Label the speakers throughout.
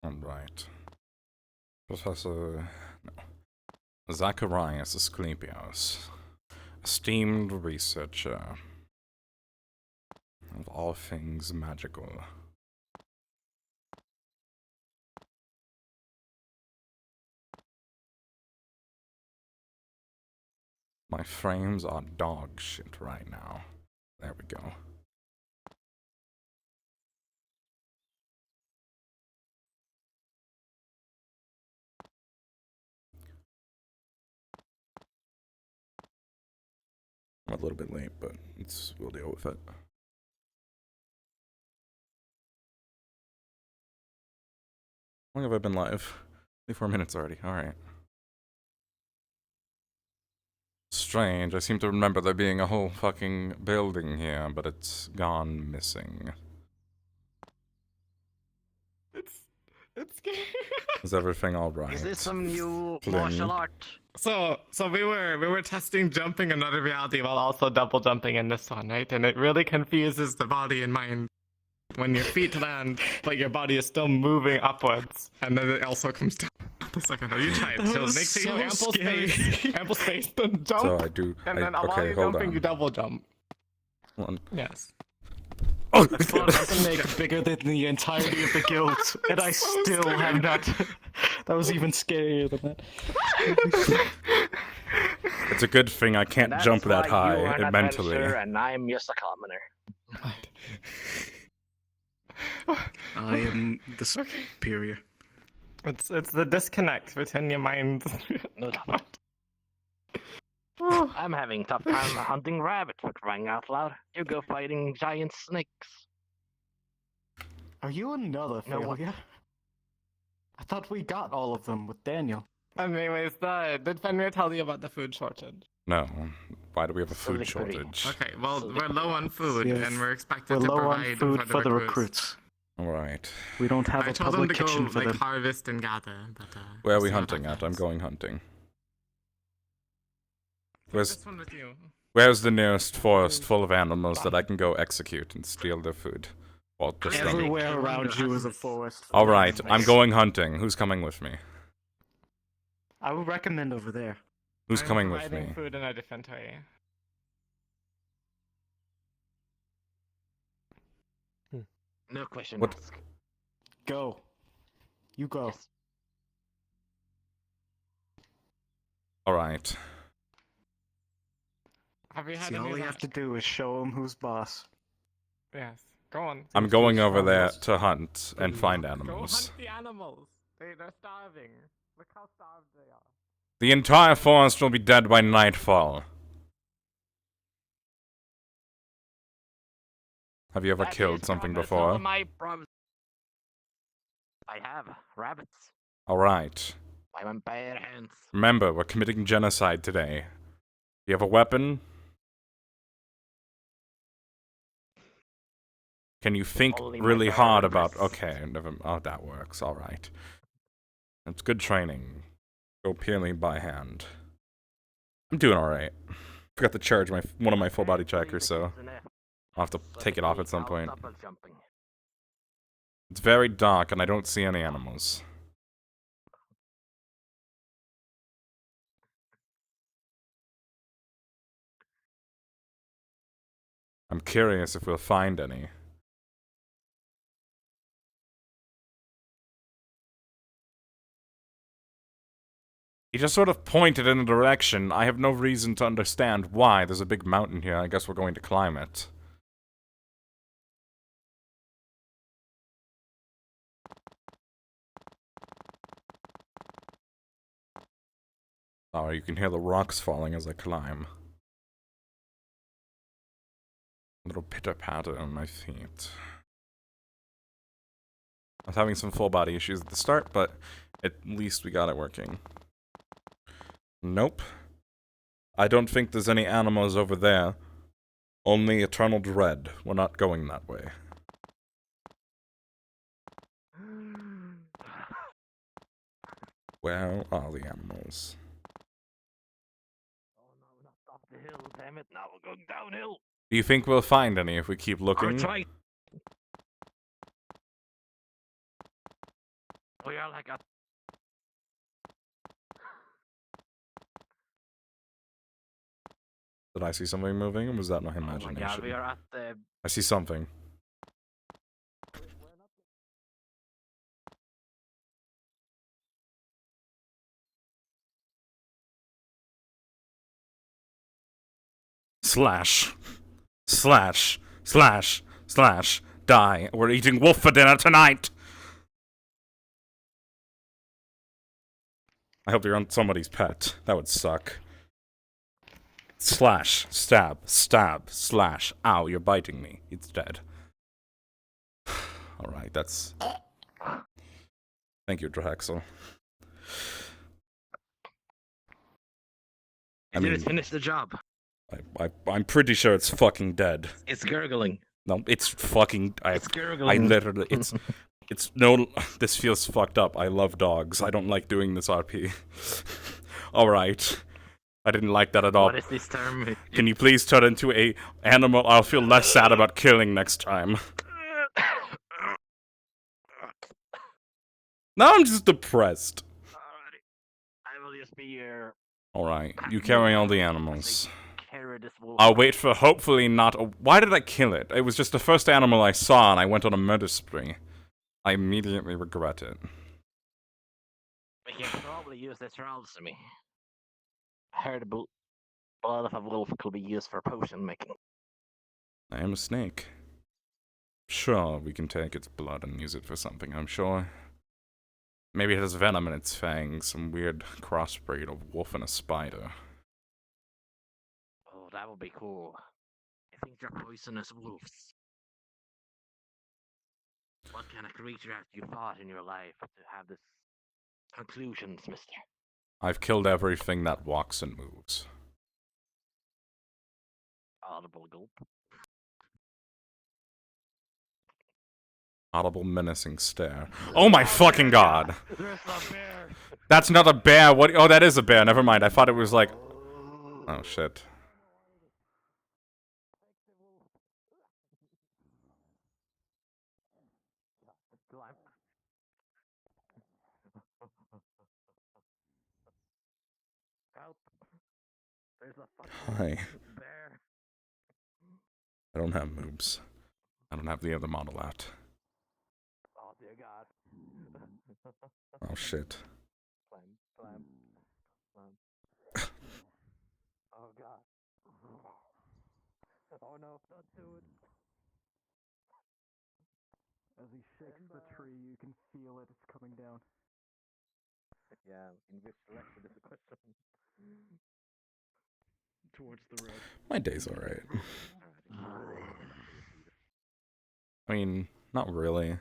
Speaker 1: Alright. Professor... No. Zacharias Asclepios. Esteemed researcher of all things magical. My frames are dog shit right now. There we go. I'm a little bit late, but we'll deal with it. How long have I been live? 24 minutes already, alright. Strange, I seem to remember there being a whole fucking building here, but it's gone missing.
Speaker 2: It's scary.
Speaker 1: Is everything alright?
Speaker 3: Is this some new martial art?
Speaker 2: So we were testing jumping another reality while also double jumping in this one, right? And it really confuses the body and mind when your feet land, but your body is still moving upwards, and then it also comes down. A second, you try it. So make sure you have ample space, then jump.
Speaker 1: So I do.
Speaker 2: And then while you're jumping, you double jump.
Speaker 1: One.
Speaker 2: Yes.
Speaker 1: Oh,
Speaker 4: Doesn't make bigger than the entirety of the guild, and I still have not. That was even scarier than that.
Speaker 1: It's a good thing I can't jump that high mentally.
Speaker 3: And I'm just a commoner.
Speaker 4: I am the superior.
Speaker 2: It's the disconnect between your mind.
Speaker 3: No doubt. I'm having tough time hunting rabbits for crying out loud. You go fighting giant snakes.
Speaker 4: Are you another failure? I thought we got all of them with Daniel.
Speaker 2: Anyways, did Fenrir tell you about the food shortage?
Speaker 1: No. Why do we have a food shortage?
Speaker 2: Okay, well, we're low on food,
Speaker 4: Yes.
Speaker 2: and we're expected
Speaker 4: We're
Speaker 2: to
Speaker 4: low
Speaker 2: provide
Speaker 4: on food for the
Speaker 2: recruits.
Speaker 4: recruits.
Speaker 1: Alright.
Speaker 4: We don't have
Speaker 2: I
Speaker 4: a
Speaker 2: told them
Speaker 4: public
Speaker 2: to
Speaker 4: kitchen
Speaker 2: go,
Speaker 4: for them.
Speaker 2: harvest and gather, but
Speaker 1: Where are we
Speaker 2: we'll see how
Speaker 1: hunting
Speaker 2: that
Speaker 1: at? I'm
Speaker 2: goes.
Speaker 1: going hunting.
Speaker 2: This one with you.
Speaker 1: Where's the nearest forest full of animals that I can go execute and steal their food? Well, just them.
Speaker 4: Everywhere around you is a forest.
Speaker 1: Alright, I'm going hunting. Who's coming with me?
Speaker 4: I would recommend over there.
Speaker 1: Who's
Speaker 2: I'm
Speaker 1: coming with
Speaker 2: providing
Speaker 1: me?
Speaker 2: food in a different way.
Speaker 3: No question
Speaker 1: What-
Speaker 3: asked.
Speaker 4: Go. You go.
Speaker 3: Yes.
Speaker 1: Alright.
Speaker 2: Have you had
Speaker 4: See,
Speaker 2: any
Speaker 4: all you
Speaker 2: luck?
Speaker 4: have to do is show him who's boss.
Speaker 2: Yes. Go on.
Speaker 1: I'm going over there to hunt and find
Speaker 2: Go
Speaker 1: animals.
Speaker 2: hunt the animals. They're starving. Look how starved they are.
Speaker 1: The entire forest will be dead by nightfall. Have you ever
Speaker 3: That
Speaker 1: killed
Speaker 3: is
Speaker 1: something
Speaker 3: promise
Speaker 1: before?
Speaker 3: of my promise. I have rabbits.
Speaker 1: Alright.
Speaker 3: By my bare hands.
Speaker 1: Remember, we're committing genocide today. You have a weapon? Can you think
Speaker 3: Only my
Speaker 1: really
Speaker 3: bare
Speaker 1: hard about...
Speaker 3: wrists.
Speaker 1: Okay, oh, that works, alright. That's good training. Go purely by hand. I'm doing alright. Forgot to charge one of my full body trackers, so I'll have to take it off at some point. It's very dark and I don't see any animals. I'm curious if we'll find any. He just sort of pointed in a direction. I have no reason to understand why. There's a big mountain here. I guess we're going to climb it. Oh, you can hear the rocks falling as I climb. A little pitter-patter on my feet. I was having some full body issues at the start, but at least we got it working. Nope. I don't think there's any animals over there. Only eternal dread. We're not going that way. Where are the animals?
Speaker 3: Oh no, not up the hill, damn it. Now we're going downhill.
Speaker 1: Do you think we'll find any if we keep looking?
Speaker 3: I'll try. We are like a
Speaker 1: Did I see something moving, or was that my
Speaker 3: oh my
Speaker 1: imagination?
Speaker 3: god, we are at the
Speaker 1: I see something. Slash. Slash. Slash. Slash. Die. We're eating wolf for dinner tonight! I hope you're on somebody's pet. That would suck. Slash. Stab. Stab. Slash. Ow, you're biting me. It's dead. Alright, that's... Thank you, Drahexel.
Speaker 3: I didn't finish the job.
Speaker 1: I'm pretty sure it's fucking dead.
Speaker 3: It's gurgling.
Speaker 1: No, it's fucking...
Speaker 3: It's
Speaker 1: I
Speaker 3: gurgling.
Speaker 1: literally... It's no... This feels fucked up. I love dogs. I don't like doing this RP. Alright. I didn't like that at all.
Speaker 3: What is this term?
Speaker 1: Can you please turn into a animal? I'll feel less sad about killing next time. Now I'm just depressed.
Speaker 3: Alrighty. I will just be your
Speaker 1: Alright, you carry all the animals.
Speaker 3: carry this wolf.
Speaker 1: I'll wait for hopefully not a... Why did I kill it? It was just the first animal I saw and I went on a murder spree. I immediately regret it.
Speaker 3: We can probably use this for alchemy. I heard blood of a wolf could be used for potion making.
Speaker 1: I am a snake. Sure, we can take its blood and use it for something, I'm sure. Maybe it has venom in its fangs, some weird crossbreed of wolf and a spider.
Speaker 3: Oh, that would be cool. I think they're poisonous wolves. What kind of creature have you fought in your life to have this conclusions, mister?
Speaker 1: I've killed everything that walks and moves.
Speaker 3: Audible gulp.
Speaker 1: Audible menacing stare. Oh my fucking god!
Speaker 3: There's a bear!
Speaker 1: That's not a bear, what- oh that is a bear, never mind, I thought it was like... Oh shit.
Speaker 3: Help! There's a fucking
Speaker 1: Hi.
Speaker 3: bear!
Speaker 1: I don't have moves. I don't have the other model out.
Speaker 3: Oh dear God!
Speaker 1: Oh shit.
Speaker 3: Climb, climb, climb. Oh God! Oh no! Don't do it!
Speaker 4: As he shakes the tree, you can feel it. It's coming down.
Speaker 3: Yeah, in which direction is the question?
Speaker 4: Towards the road.
Speaker 1: My day's alright. I mean, not really.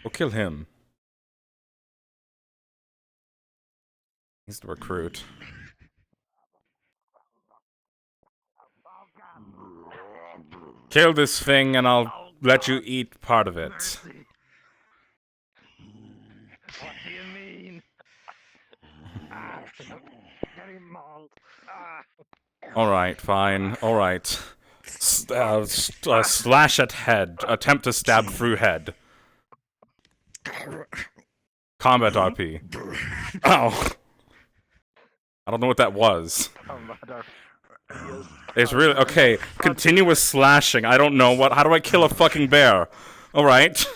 Speaker 1: We'll kill him. He's the recruit. Kill this thing and I'll let you eat part of it.
Speaker 3: Mercy. What do you mean? Getting mauled.
Speaker 1: Alright, fine. Alright. Slash at head. Attempt to stab through head. Combat RP. Ow. I don't know what that was. It's really... Okay, continuous slashing. I don't know what... How do I kill a fucking bear? Alright.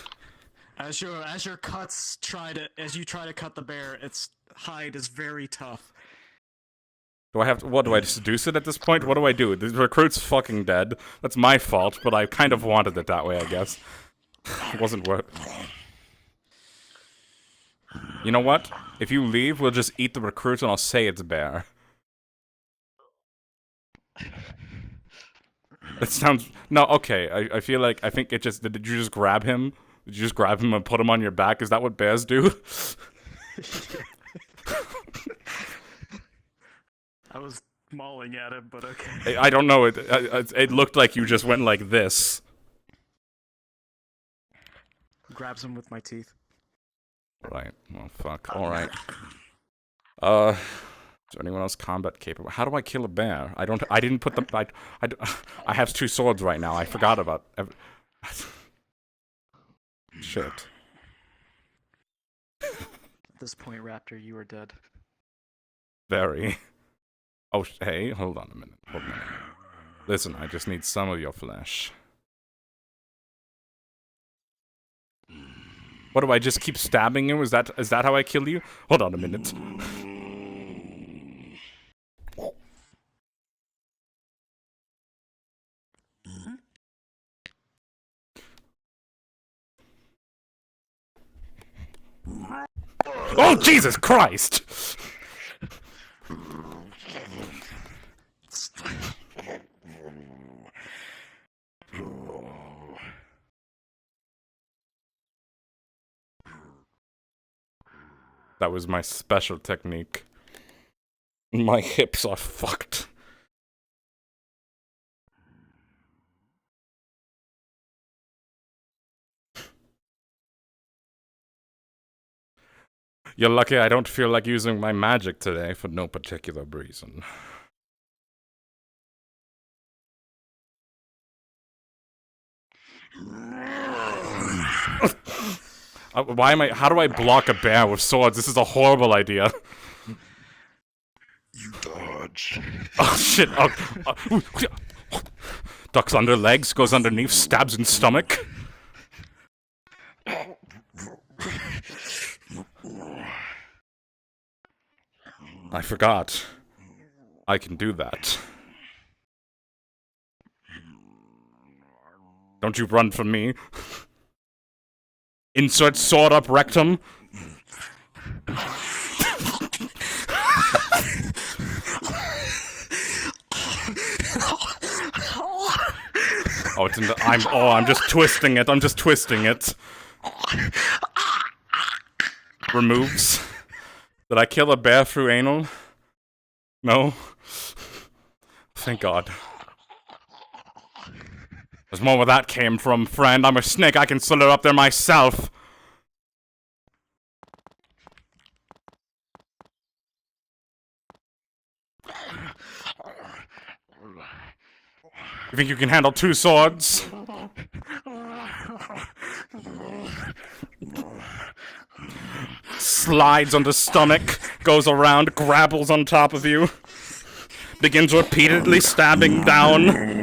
Speaker 4: As your cuts as you try to cut the bear, its hide is very tough.
Speaker 1: Do I have to... What, do I seduce it at this point? What do I do? The recruit's fucking dead. That's my fault, but I kind of wanted it that way, I guess. It wasn't worth... You know what? If you leave, we'll just eat the recruit and I'll say it's bear. It sounds... No, okay. I feel like... I think it just... Did you just grab him? Did you just grab him and put him on your back? Is that what bears do?
Speaker 4: I was mauling at him, but okay.
Speaker 1: I don't know. It looked like you just went like this.
Speaker 4: Grabs him with my teeth.
Speaker 1: Right. Well, fuck. Alright. Is there anyone else combat capable? How do I kill a bear? I didn't put them... I have 2 swords right now. I forgot about... Shit.
Speaker 4: At this point, Raptor, you are dead.
Speaker 1: Very. Oh, hey, hold on a minute. Hold on a minute. Listen, I just need some of your flesh. What do I just keep stabbing you? Is that how I kill you? Hold on a minute. Oh, Jesus Christ! That was my special technique. My hips are fucked. You're lucky I don't feel like using my magic today for no particular reason. How do I block a bear with swords? This is a horrible idea.
Speaker 5: You dodge.
Speaker 1: Oh shit. Ducks under legs, goes underneath, stabs in stomach. I forgot. I can do that. Don't you run from me. Insert sword up rectum. Oh, it's in the. I'm just twisting it. I'm just twisting it. Removes. Did I kill a bear through anal? No. Thank God. There's more where that came from, friend. I'm a snake. I can slit it up there myself. You think you can handle 2 swords? Slides on the stomach, goes around, grabbles on top of you, begins repeatedly stabbing down.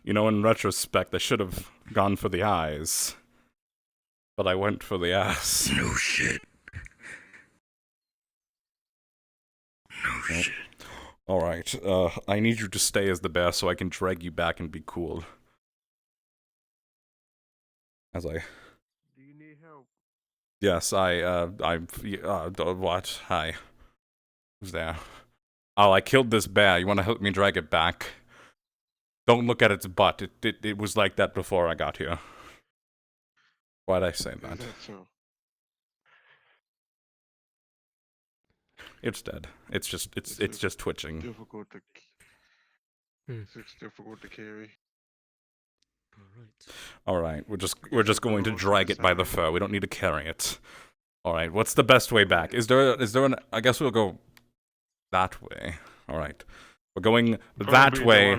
Speaker 1: You know, in retrospect, I should have gone for the eyes. But I went for the ass.
Speaker 5: No shit. No shit.
Speaker 1: Alright, I need you to stay as the bear so I can drag you back and be cool. As I...
Speaker 6: Do you need help?
Speaker 1: Yes, what? Hi. Who's there? Oh, I killed this bear. You wanna help me drag it back? Don't look at its butt. It was like that before I got here. Why'd I say that?
Speaker 6: So?
Speaker 1: It's dead. It's just twitching.
Speaker 6: Difficult to. It's difficult to carry.
Speaker 1: Alright, we're just going to drag it by the fur. We don't need to carry it. Alright, what's the best way back? Is there an I guess we'll go that way. Alright. We're going that way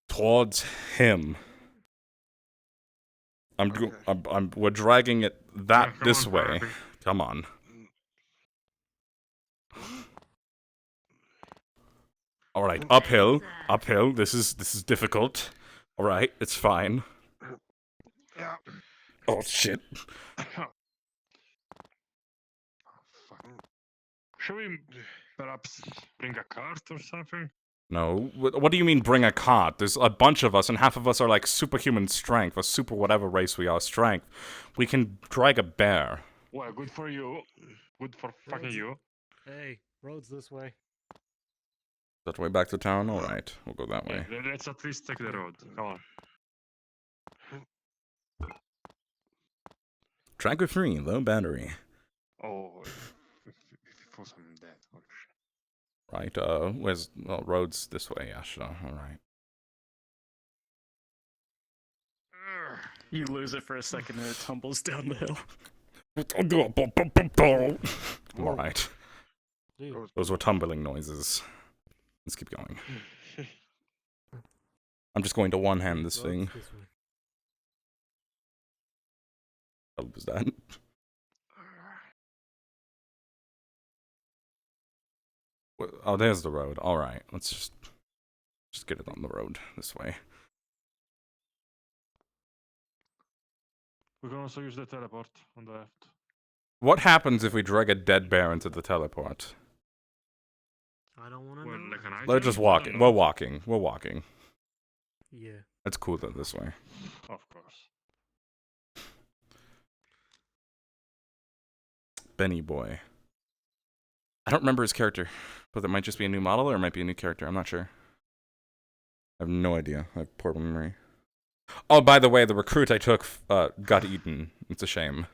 Speaker 1: towards him. We're dragging it this way. Come on. Alright, uphill. Uphill. This is difficult. Alright, it's fine.
Speaker 6: Yeah.
Speaker 1: Oh shit.
Speaker 6: Should we perhaps bring a cart or something?
Speaker 1: No. What do you mean bring a cart? There's a bunch of us and half of us are like superhuman strength or super whatever race we are strength. We can drag a bear.
Speaker 6: Well, good for you. Good for fucking you.
Speaker 7: Hey, road's this way.
Speaker 1: That way back to town? Alright, we'll go that way.
Speaker 6: Yeah, let's at least take the road. Come on.
Speaker 1: Tracker 3, low battery.
Speaker 6: Oh, for some dead. Oh, shit.
Speaker 1: Right, where's... Well, road's this way, yeah, sure, alright.
Speaker 4: You lose it for a second and it tumbles down the hill.
Speaker 1: I'm alright.
Speaker 7: Dude,
Speaker 1: Those were tumbling noises. Let's keep going. I'm just going to one-hand this thing.
Speaker 7: This way.
Speaker 1: What was that? Oh, there's the road. Alright, let's just get it on the road this way.
Speaker 6: We can also use the teleport on the left.
Speaker 1: What happens if we drag a dead bear into the teleport?
Speaker 7: I don't want to
Speaker 6: Well,
Speaker 7: know.
Speaker 6: like an item?
Speaker 1: They're just
Speaker 6: I
Speaker 1: walking.
Speaker 6: don't
Speaker 1: We're
Speaker 6: know.
Speaker 1: walking. We're walking.
Speaker 7: Yeah.
Speaker 1: It's cooler this way.
Speaker 6: Of course.
Speaker 1: Benny boy. I don't remember his character, but that might just be a new model or it might be a new character. I'm not sure. I have no idea. I have poor memory. Oh, by the way, the recruit I took got eaten. It's a shame.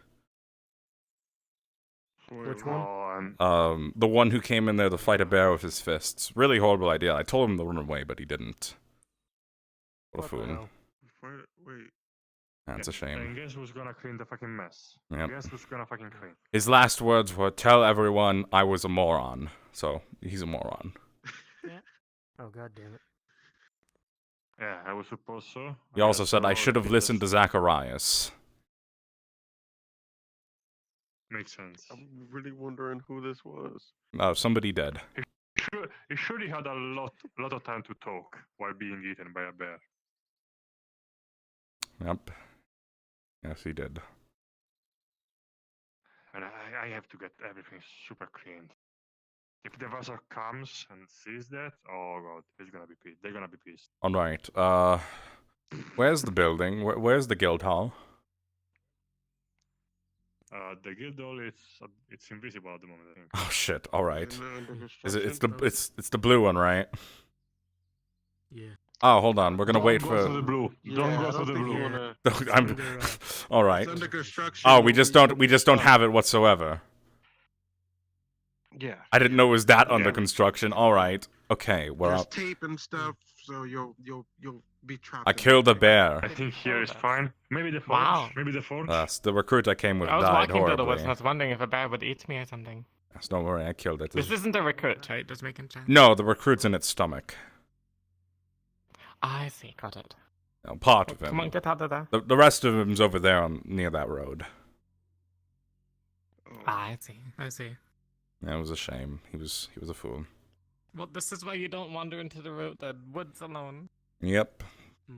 Speaker 7: Which one?
Speaker 6: Oh,
Speaker 1: The one who came in there to fight a bear with his fists. Really horrible idea. I told him to run away, but he didn't. What a
Speaker 7: What the
Speaker 1: fool.
Speaker 7: hell?
Speaker 6: wait.
Speaker 1: That's a
Speaker 6: And
Speaker 1: shame.
Speaker 6: guess who's gonna clean the fucking mess?
Speaker 1: Yep.
Speaker 6: Guess who's gonna fucking clean?
Speaker 1: His last words were, "Tell everyone I was a moron." So, he's a moron.
Speaker 7: Oh, god damn it.
Speaker 6: Yeah, I would suppose so.
Speaker 1: He also said I should have listened to Zacharias.
Speaker 6: Makes sense.
Speaker 5: I'm really wondering who this was.
Speaker 1: Oh, somebody dead.
Speaker 6: He surely had a lot of time to talk while being eaten by a bear.
Speaker 1: Yep. Yes, he did.
Speaker 6: And I have to get everything super clean. If the vessel comes and sees that, oh god, he's gonna be pissed. They're gonna be pissed.
Speaker 1: Alright, where's the building? Where's the guild hall?
Speaker 6: The guild hall it's invisible at the moment, I think.
Speaker 1: Oh shit, alright.
Speaker 5: Under
Speaker 1: Is it,
Speaker 5: construction?
Speaker 1: it's the blue one, right?
Speaker 7: Yeah.
Speaker 1: Oh, hold on, we're gonna
Speaker 6: Don't
Speaker 1: wait
Speaker 6: go
Speaker 1: for...
Speaker 6: to the blue. Don't
Speaker 5: Yeah,
Speaker 6: go
Speaker 5: I
Speaker 6: to
Speaker 5: don't
Speaker 6: the
Speaker 5: think you
Speaker 6: blue.
Speaker 5: wanna-
Speaker 1: I'm...
Speaker 7: Under,
Speaker 1: Alright.
Speaker 5: It's under construction.
Speaker 1: Oh, we just don't have it whatsoever.
Speaker 5: Yeah.
Speaker 1: I didn't know it was that under
Speaker 6: Yeah.
Speaker 1: construction. Alright. Okay, we're
Speaker 5: There's
Speaker 1: up.
Speaker 5: tape and stuff, so you'll be trapped.
Speaker 1: I
Speaker 5: in
Speaker 1: killed a
Speaker 5: there.
Speaker 6: I
Speaker 1: bear.
Speaker 6: think here is fine. Maybe the forge.
Speaker 2: Wow.
Speaker 6: Maybe the forge.
Speaker 1: The recruit I came with
Speaker 2: I was
Speaker 1: died
Speaker 2: walking through the woods
Speaker 1: horribly.
Speaker 2: and I was wondering if a bear would eat me or something.
Speaker 1: Yes, don't worry, I killed it.
Speaker 2: This isn't a recruit, right? Just making sense.
Speaker 1: No, the recruit's in its stomach.
Speaker 2: I see, got it.
Speaker 1: No, part of him.
Speaker 2: Come on, get out of there.
Speaker 1: The rest of him's over there near that road.
Speaker 5: Oh.
Speaker 2: I see, I see.
Speaker 1: Yeah, it was a shame. He was a fool.
Speaker 2: Well, this is why you don't wander into the woods alone.
Speaker 1: Yep.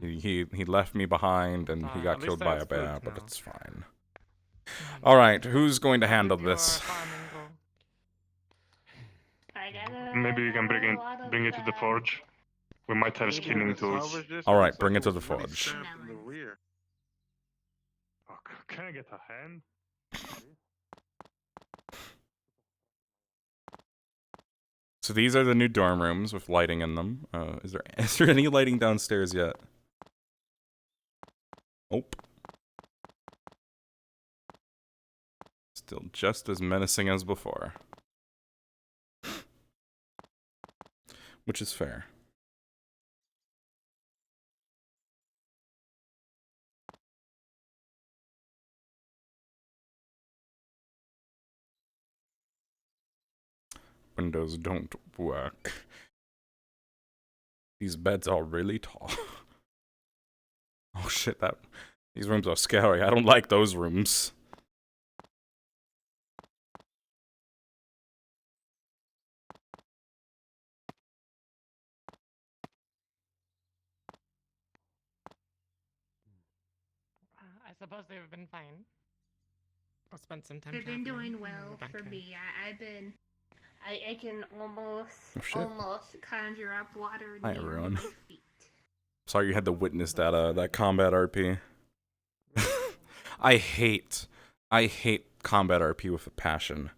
Speaker 1: He left me behind and he
Speaker 2: At
Speaker 1: got
Speaker 2: least
Speaker 1: killed by a
Speaker 2: there's
Speaker 1: bear,
Speaker 2: food
Speaker 1: but
Speaker 2: now.
Speaker 1: it's fine. Alright, who's going to handle
Speaker 2: With your
Speaker 1: this?
Speaker 2: farming goal.
Speaker 6: Maybe you can bring it to the forge. We might have skinning tools.
Speaker 5: Salvage this,
Speaker 1: All right,
Speaker 5: it's
Speaker 1: bring
Speaker 5: like
Speaker 1: it to the
Speaker 5: was really
Speaker 1: forge.
Speaker 5: stabbed in the rear.
Speaker 6: Oh, can I get a hand?
Speaker 1: So these are the new dorm rooms with lighting in them. Is there any lighting downstairs yet? Nope. Still just as menacing as before. Which is fair. Windows don't work. These beds are really tall. Oh shit, these rooms are scary. I don't like those rooms.
Speaker 2: I suppose they've been fine. I'll spend some time
Speaker 8: They've been
Speaker 2: traveling
Speaker 8: doing
Speaker 2: and
Speaker 8: well
Speaker 2: go back
Speaker 8: for
Speaker 2: in.
Speaker 8: me. I can
Speaker 1: Oh, shit.
Speaker 8: almost conjure up water
Speaker 1: Hi,
Speaker 8: near
Speaker 1: everyone.
Speaker 8: my feet.
Speaker 1: Sorry you had to witness that combat RP. I hate combat RP with a passion.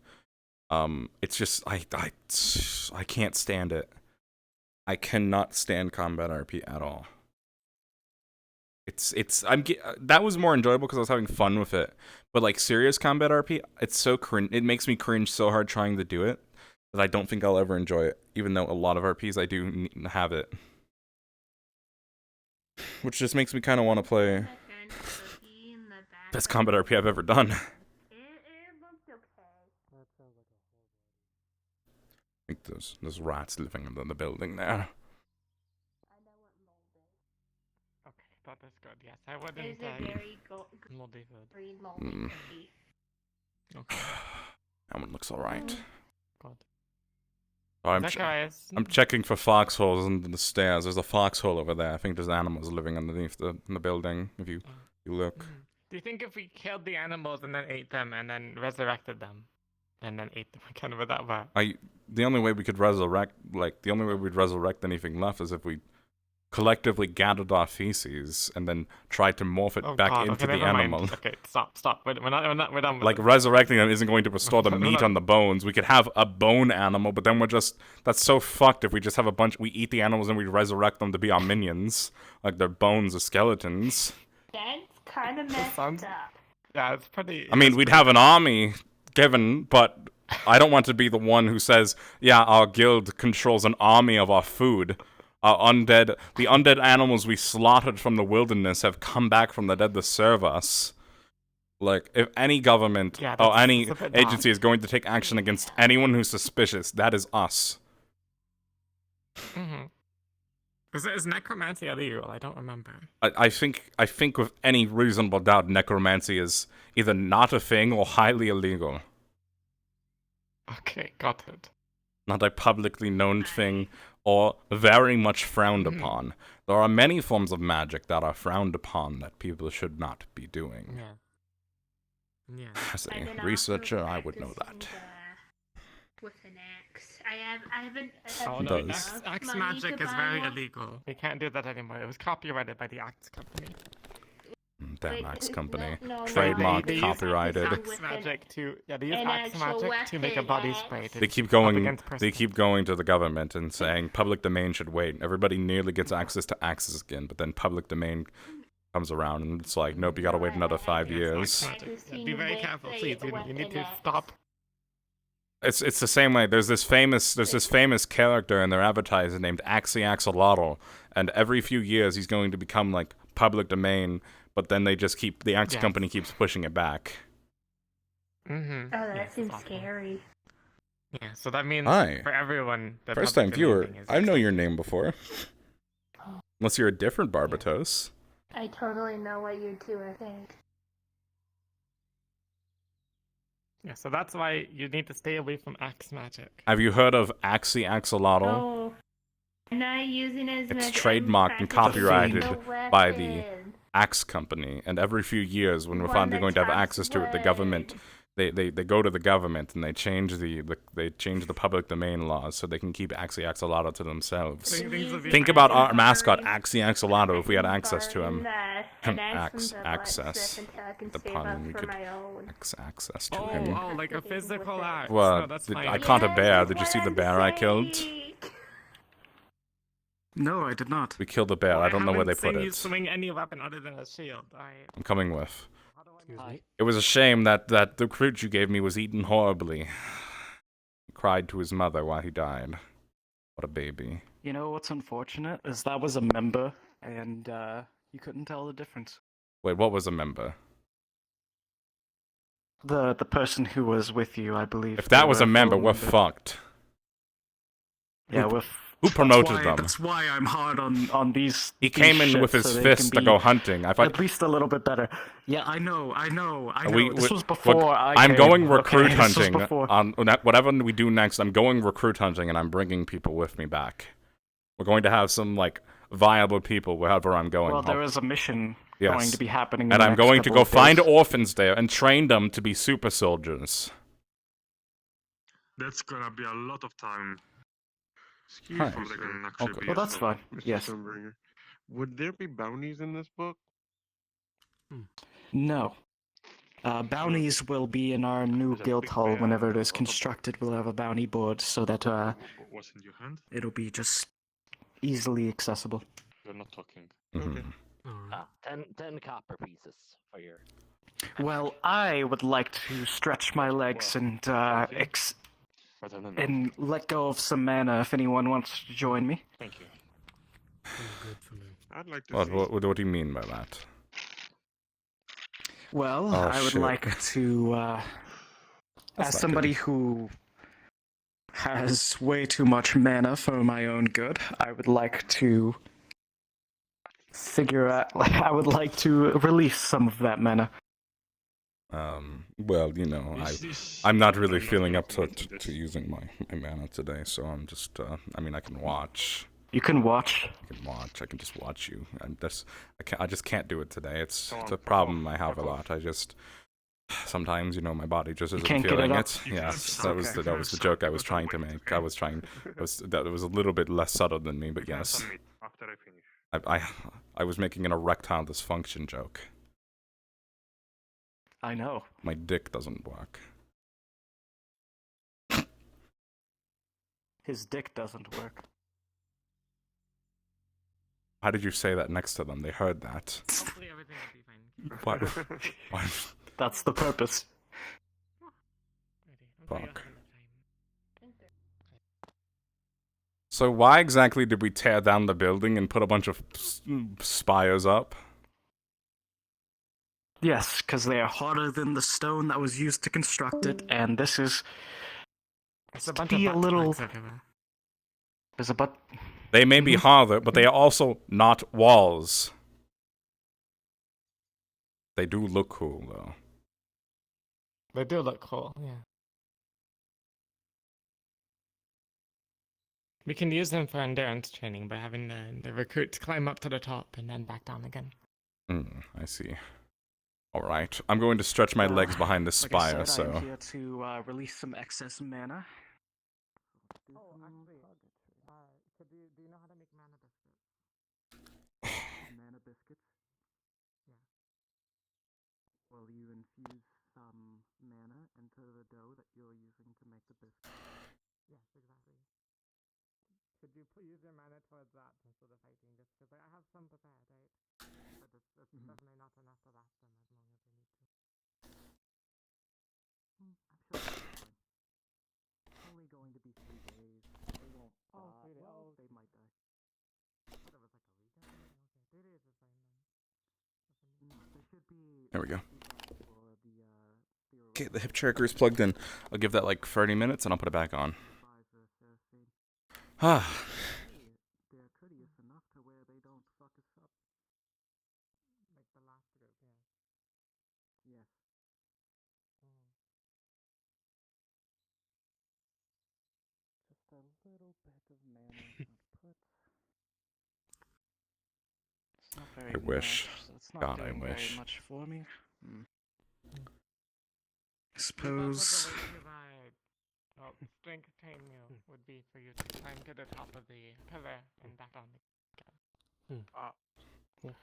Speaker 1: It's just I can't stand it. I cannot stand combat RP at all. That was more enjoyable because I was having fun with it. But like serious combat RP, it's so cringe. It makes me cringe so hard trying to do it that I don't think I'll ever enjoy it. Even though a lot of RPs I do have it, which just makes me kind of want to play.
Speaker 8: That kind of RP
Speaker 1: Best combat RP I've ever done. I
Speaker 8: It looked okay.
Speaker 7: That sounds like a whole
Speaker 1: think there's rats living in the building there.
Speaker 8: I know what mold is.
Speaker 2: Okay, that is good. Yes, I wouldn't.
Speaker 8: It is a very
Speaker 2: moldy food.
Speaker 8: green moldy
Speaker 1: Mm.
Speaker 8: cookie.
Speaker 2: Okay,
Speaker 1: That one looks alright.
Speaker 2: good.
Speaker 1: Oh,
Speaker 2: Zacharias.
Speaker 1: I'm checking for foxholes under the stairs. There's a foxhole over there. I think there's animals living underneath in the building. If you look.
Speaker 2: Do you think if we killed the animals and then ate them and then resurrected them and then ate them again, would that work?
Speaker 1: The only way we could resurrect, the only way we'd resurrect anything left is if we collectively gathered our feces and then tried to morph it back
Speaker 2: God,
Speaker 1: into
Speaker 2: okay,
Speaker 1: the
Speaker 2: never mind.
Speaker 1: animal.
Speaker 2: Okay, stop. We're done with
Speaker 1: Like,
Speaker 2: this.
Speaker 1: resurrecting them isn't going to restore the
Speaker 2: No,
Speaker 1: meat
Speaker 2: no.
Speaker 1: on the bones. We could have a bone animal, but then that's so fucked if we just have we eat the animals and we resurrect them to be our minions. Like, their bones or skeletons.
Speaker 8: That's kind of messed
Speaker 2: sounds-
Speaker 8: up.
Speaker 2: Yeah, it's pretty.
Speaker 1: I mean, we'd have an army given, but I don't want to be the one who says, yeah, our guild controls an army of our food. The undead animals we slaughtered from the wilderness have come back from the dead to serve us. Like, if any government
Speaker 2: Yeah,
Speaker 1: or
Speaker 2: that's
Speaker 1: any
Speaker 2: a bit
Speaker 1: agency
Speaker 2: dark.
Speaker 1: is going to take action against anyone who's suspicious, that is us.
Speaker 2: Mm-hmm. Is necromancy illegal? I don't remember.
Speaker 1: I think with any reasonable doubt, necromancy is either not a thing or highly illegal.
Speaker 2: Okay, got it.
Speaker 1: Not a publicly known thing or very much frowned upon. There are many forms of magic that are frowned upon that people should not be doing.
Speaker 2: Yeah. Yeah.
Speaker 1: As
Speaker 8: I've been
Speaker 1: a researcher,
Speaker 8: also
Speaker 1: I would know that.
Speaker 8: practicing, with an axe. I haven't.
Speaker 2: Oh,
Speaker 1: It
Speaker 2: no,
Speaker 1: does.
Speaker 2: axe
Speaker 8: money
Speaker 2: magic
Speaker 8: to
Speaker 2: is
Speaker 8: buy
Speaker 2: very
Speaker 8: one.
Speaker 2: illegal. We can't do that anymore. It was copyrighted by the axe company.
Speaker 1: Damn
Speaker 8: Wait,
Speaker 1: axe
Speaker 8: no,
Speaker 1: company.
Speaker 8: no,
Speaker 1: Trademark,
Speaker 2: they use
Speaker 1: copyrighted.
Speaker 8: with
Speaker 2: Axe
Speaker 8: an-
Speaker 2: magic to they use
Speaker 8: an
Speaker 2: axe
Speaker 8: actual
Speaker 2: magic to make a
Speaker 8: weapon,
Speaker 2: body
Speaker 8: axe.
Speaker 2: spray.
Speaker 1: They keep going.
Speaker 2: against
Speaker 1: They
Speaker 2: person.
Speaker 1: keep going to the government and saying public domain should wait. Everybody nearly gets access to axes again, but then public domain comes around and it's like, nope, you gotta wait another 5 years.
Speaker 2: Yeah, be very careful, please. You need to
Speaker 8: weapon
Speaker 2: stop.
Speaker 1: It's the same way. There's this famous character in their advertising named Axolotl, and every few years he's going to become like public domain, but then the axe
Speaker 2: Yes.
Speaker 1: company keeps pushing it back.
Speaker 2: Mm-hmm.
Speaker 8: Oh, that seems scary.
Speaker 2: Yeah, so that means
Speaker 1: Hi.
Speaker 2: for everyone. the
Speaker 1: First time
Speaker 2: public
Speaker 1: viewer,
Speaker 2: domain is
Speaker 1: I know your name before.
Speaker 8: Oh.
Speaker 1: Unless you're a different Barbatos.
Speaker 8: I totally know what you two are thinking.
Speaker 2: Yeah, so that's why you need to stay away from axe magic.
Speaker 1: Have you heard of Axolotl?
Speaker 8: Oh, I'm not using it as
Speaker 1: It's
Speaker 8: much.
Speaker 1: trademarked and copyrighted by the
Speaker 8: weapon.
Speaker 1: Axe company, and every few years when we're
Speaker 8: One
Speaker 1: finally going to have
Speaker 8: that's
Speaker 1: access to it, the
Speaker 8: wood.
Speaker 1: government they go to the government and they change the public domain laws so they can keep Axolotl to themselves.
Speaker 2: Things will be
Speaker 1: Think
Speaker 2: fine.
Speaker 1: about our mascot Axolotl if we had access to him.
Speaker 8: Access.
Speaker 1: The pun, we could access to him.
Speaker 2: Oh, like a physical axe.
Speaker 1: Well,
Speaker 2: no, that's
Speaker 1: did-
Speaker 2: fine.
Speaker 1: I caught a bear. Did you see the bear I killed?
Speaker 4: No, I did not.
Speaker 1: We killed the bear. I don't know where they put
Speaker 2: haven't seen you
Speaker 1: it.
Speaker 2: swing any weapon other than a shield.
Speaker 1: I'm coming with.
Speaker 7: Excuse me.
Speaker 1: It was a shame that the recruit you gave me was eaten horribly. He cried to his mother while he died. What a baby.
Speaker 4: You know what's unfortunate is that was a member, and you couldn't tell the difference.
Speaker 1: Wait, what was a member?
Speaker 4: The person who was with you, I believe.
Speaker 1: If that
Speaker 4: they
Speaker 1: was
Speaker 4: were
Speaker 1: a member,
Speaker 4: full
Speaker 1: we're
Speaker 4: member.
Speaker 1: fucked.
Speaker 4: Yeah, we're.
Speaker 1: Who promoted them?
Speaker 4: That's why I'm hard on these.
Speaker 1: He
Speaker 4: these
Speaker 1: came in with
Speaker 4: shits,
Speaker 1: his
Speaker 4: so they
Speaker 1: fist
Speaker 4: can
Speaker 1: to go
Speaker 4: be
Speaker 1: hunting. I thought
Speaker 4: At least a little bit better. Yeah, I know. This was
Speaker 1: look,
Speaker 4: before I
Speaker 1: I'm
Speaker 4: came.
Speaker 1: going recruit
Speaker 4: Okay, this was
Speaker 1: hunting.
Speaker 4: before.
Speaker 1: On whatever we do next, I'm going recruit hunting and I'm bringing people with me back. We're going to have some like viable people wherever I'm going.
Speaker 4: Well, there is a mission
Speaker 1: Yes.
Speaker 4: going to be happening. In
Speaker 1: And
Speaker 4: the
Speaker 1: I'm
Speaker 4: next
Speaker 1: going to
Speaker 4: couple
Speaker 1: go
Speaker 4: of
Speaker 1: find
Speaker 4: days.
Speaker 1: orphans there and train them to be super soldiers.
Speaker 6: That's gonna be a lot of time.
Speaker 5: Excuse
Speaker 1: Hi.
Speaker 5: me,
Speaker 6: Before they
Speaker 5: sir.
Speaker 6: can actually
Speaker 1: Okay.
Speaker 6: be
Speaker 4: Well, that's
Speaker 6: useful.
Speaker 4: fine.
Speaker 5: Mr.
Speaker 4: Yes.
Speaker 5: Sunbringer. Would there be bounties in this book?
Speaker 4: No. Bounties will be in our new
Speaker 6: There's a
Speaker 4: guild
Speaker 6: big
Speaker 4: hall
Speaker 6: bear
Speaker 4: whenever it
Speaker 6: on
Speaker 4: is
Speaker 6: top of-
Speaker 4: constructed. We'll have a bounty board so that
Speaker 6: What's in your hand?
Speaker 4: it'll be just easily accessible.
Speaker 6: You're not talking.
Speaker 1: Mhm.
Speaker 5: Okay.
Speaker 7: Alright.
Speaker 3: 10 copper pieces for your.
Speaker 4: Well, I would like to stretch my legs and
Speaker 6: Better than that.
Speaker 4: and let go of some mana if anyone wants to join me.
Speaker 6: Thank you.
Speaker 7: Seems good for me.
Speaker 5: I'd like to
Speaker 1: What,
Speaker 5: see.
Speaker 1: what do you mean by that?
Speaker 4: Well,
Speaker 1: Oh,
Speaker 4: I would
Speaker 1: shit.
Speaker 4: like to,
Speaker 1: That's
Speaker 4: as
Speaker 1: not
Speaker 4: somebody
Speaker 1: good.
Speaker 4: who has way too much mana for my own good, I would like to figure out, I would like to release some of that mana.
Speaker 1: Well, you know,
Speaker 6: Is this
Speaker 1: I'm not
Speaker 6: what
Speaker 1: really
Speaker 6: I'm
Speaker 1: feeling
Speaker 6: gonna
Speaker 1: up to,
Speaker 6: comment
Speaker 1: to,
Speaker 6: on
Speaker 1: to
Speaker 6: this?
Speaker 1: using my mana today, so I'm just, I mean, I can watch.
Speaker 4: You can watch.
Speaker 1: I can just watch you. I just can't do it today. It's
Speaker 6: Go
Speaker 1: a
Speaker 6: on, fuck
Speaker 1: problem
Speaker 6: off,
Speaker 1: I have
Speaker 6: fuck
Speaker 1: a
Speaker 6: off.
Speaker 1: lot. Sometimes, you know, my body just isn't
Speaker 4: can't get it
Speaker 1: feeling
Speaker 4: up?
Speaker 1: it.
Speaker 6: You can
Speaker 1: Yes,
Speaker 6: absorb
Speaker 4: Okay.
Speaker 1: that was the joke I was trying to make.
Speaker 6: Okay?
Speaker 1: That was a little bit less subtle than me, but
Speaker 6: You can
Speaker 1: yes.
Speaker 6: submit after I finish.
Speaker 1: I was making an erectile dysfunction joke.
Speaker 4: I know.
Speaker 1: My dick doesn't work.
Speaker 4: His dick doesn't work.
Speaker 1: How did you say that next to them? They heard that.
Speaker 2: Hopefully everything will be fine.
Speaker 1: Why?
Speaker 4: That's the purpose.
Speaker 1: Fuck. So why exactly did we tear down the building and put a bunch of spires up?
Speaker 4: Yes, because they are harder than the stone that was used to construct it, and this is
Speaker 2: It's a bunch
Speaker 4: be
Speaker 2: of
Speaker 4: a little.
Speaker 2: butt plugs everywhere.
Speaker 4: There's a but.
Speaker 1: They may be harder, but they are also not walls. They do look cool, though.
Speaker 2: They do look cool, yeah. We can use them for endurance training by having the recruits climb up to the top and then back down again.
Speaker 1: I see. Alright, I'm going to stretch my legs behind this
Speaker 4: Like I
Speaker 1: spire,
Speaker 4: said, I'm
Speaker 1: so...
Speaker 4: here to release some excess mana.
Speaker 2: Oh, actually, do you know how to make mana biscuits?
Speaker 4: Mana biscuits.
Speaker 2: Yeah.
Speaker 4: Well, you infuse some mana into the dough that you're using to make the biscuits.
Speaker 2: Yes, exactly. Could you use your mana towards that instead of fighting this? Because I have some prepared, right? But it's definitely not enough to last them as long as we need to.
Speaker 4: I'm sure it's fine. It's only going to be 3 days. They won't.
Speaker 2: Oh, 3 days.
Speaker 4: Well,
Speaker 2: Oh,
Speaker 4: they might die.
Speaker 2: what, it was like a week or something? Okay, 3 days is fine then.
Speaker 4: There should be.
Speaker 1: There we go.
Speaker 4: For the
Speaker 1: Okay, the hip tracker is plugged in. I'll give that like 30 minutes and I'll put it back on. Ah.
Speaker 4: They're courteous enough to where they don't fuck us up.
Speaker 2: Like the last group, yeah.
Speaker 4: Yes. Just a little bit of mana output. It's not very
Speaker 1: I wish.
Speaker 4: much, so it's not
Speaker 1: God, I
Speaker 4: doing
Speaker 1: wish.
Speaker 4: very much for me. I
Speaker 2: Suppose.
Speaker 4: suppose.
Speaker 2: The way to strength train you would be for you to climb to the top of the pillar and back on again.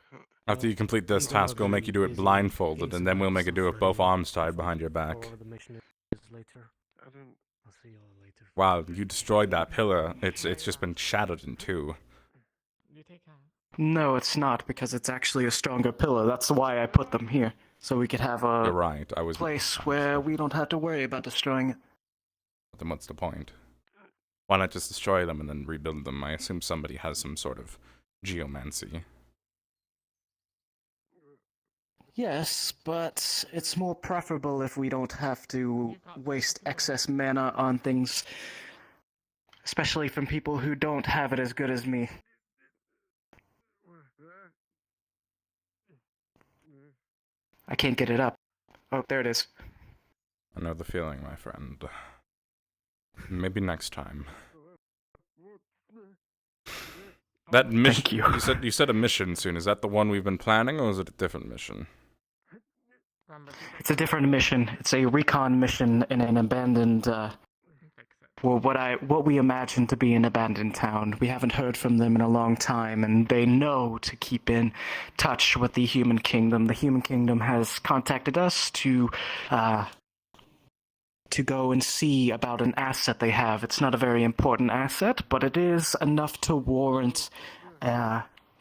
Speaker 1: After you complete this task, we'll make you do it blindfolded, and then we'll make you do it with both arms tied behind your back.
Speaker 7: The mission is later.
Speaker 5: I don't.
Speaker 7: I'll see you all later.
Speaker 1: Wow, you destroyed that pillar. It's just been shattered in two.
Speaker 2: You take half.
Speaker 4: No, it's not, because it's actually a stronger pillar. That's why I put them here. So we could have
Speaker 1: You're
Speaker 4: a
Speaker 1: right, I was...
Speaker 4: place where we don't have to worry about destroying it.
Speaker 1: Then what's the point? Why not just destroy them and then rebuild them? I assume somebody has some sort of geomancy.
Speaker 4: Yes, but it's more preferable if we don't have to waste excess mana on things, especially from people who don't have it as good as me. I can't get it up. Oh, there it is.
Speaker 1: I know the feeling, my friend. Maybe next time. That mission.
Speaker 4: Thank you.
Speaker 1: You said a mission soon. Is that the one we've been planning, or is it a different mission?
Speaker 4: It's a different mission. It's a recon mission in an abandoned, well, what we imagine to be an abandoned town. We haven't heard from them in a long time, and they know to keep in touch with the Human Kingdom. The Human Kingdom has contacted us to go and see about an asset they have. It's not a very important asset, but it is enough to warrant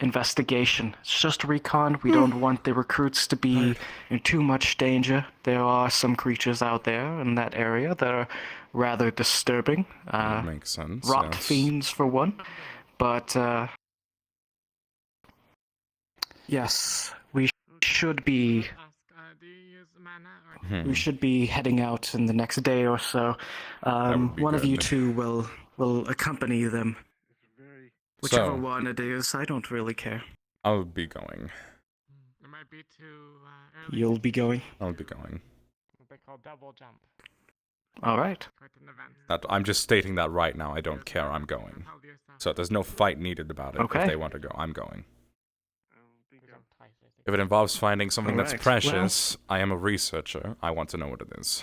Speaker 4: investigation. It's just recon. We don't want the recruits to be in too much danger. There are some creatures out there in that area that are rather disturbing.
Speaker 1: Makes sense.
Speaker 4: Rock
Speaker 1: yes.
Speaker 4: fiends, for one. But, yes, we should be...
Speaker 2: Do you
Speaker 4: We should be heading out in the next day or so.
Speaker 1: would be
Speaker 4: One of you
Speaker 1: good.
Speaker 4: two will accompany them. Whichever
Speaker 1: So,
Speaker 4: one it is, I don't really care.
Speaker 1: I'll be going.
Speaker 2: It might be too early.
Speaker 4: You'll be going?
Speaker 1: I'll be going.
Speaker 2: What they call double jump.
Speaker 4: Alright.
Speaker 2: Quite an event.
Speaker 1: I'm just stating that right now. I don't care. I'm going.
Speaker 2: Hold yourself.
Speaker 1: So there's no fight needed about it.
Speaker 4: Okay.
Speaker 1: If they want to go, I'm going.
Speaker 2: We jump twice, I think.
Speaker 1: If it involves finding something that's
Speaker 4: Alright,
Speaker 1: precious, I am a researcher. I want to know what it is.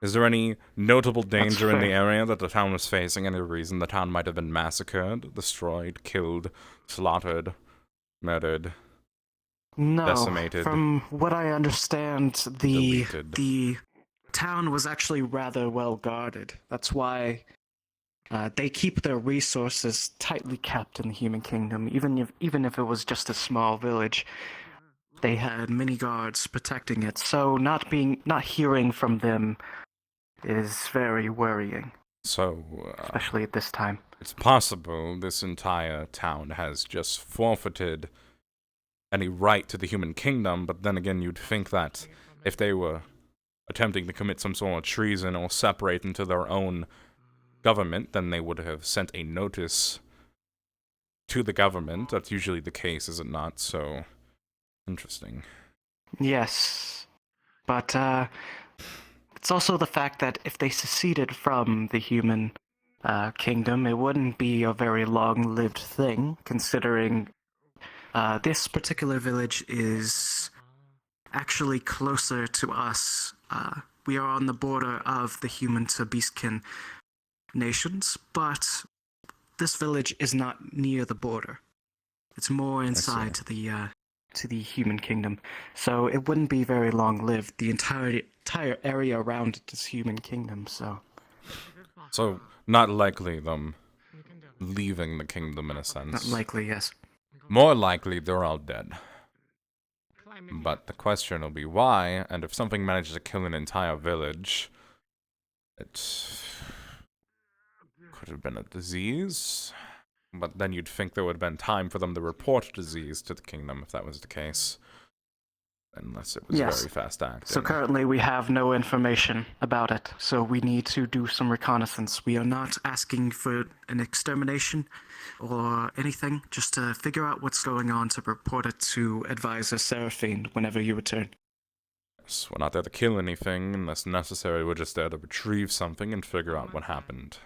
Speaker 1: Is there any notable danger in the
Speaker 4: fair.
Speaker 1: area that the town was facing? Any reason the town might have been massacred, destroyed, killed, slaughtered, murdered?
Speaker 4: No.
Speaker 1: Decimated.
Speaker 4: From what I understand,
Speaker 1: Deleted.
Speaker 4: the town was actually rather well guarded. That's why they keep their resources tightly capped in the human kingdom. Even if it was just a small village, they had many guards protecting it. So not hearing from them is very worrying,
Speaker 1: So,
Speaker 4: especially at this time.
Speaker 1: it's possible this entire town has just forfeited any right to the human kingdom, but then again, you'd think that if they were attempting to commit some sort of treason or separate into their own government, then they would have sent a notice to the government. That's usually the case, is it not? So, interesting.
Speaker 4: Yes, but it's also the fact that if they seceded from the human kingdom, it wouldn't be a very long-lived thing, considering this particular village is actually closer to us. We are on the border of the human to beastkin nations, but this village is not near the border. It's more inside to the human kingdom, so it wouldn't be very long-lived. The entire area around it is human kingdom, so...
Speaker 1: So, not likely them leaving the kingdom in a sense.
Speaker 4: Not likely, yes.
Speaker 1: More likely they're all dead. But the question will be why, and if something manages to kill an entire village, it could have been a disease. But then you'd think there would have been time for them to report disease to the kingdom if that was the case. Unless it was
Speaker 4: Yes.
Speaker 1: very fast acting.
Speaker 4: So currently we have no information about it, so we need to do some reconnaissance. We are not asking for an extermination or anything, just to figure out what's going on to report it to Advisor Seraphine whenever you return.
Speaker 1: Yes, we're not there to kill anything, unless necessary. We're just there to retrieve something and figure out what happened.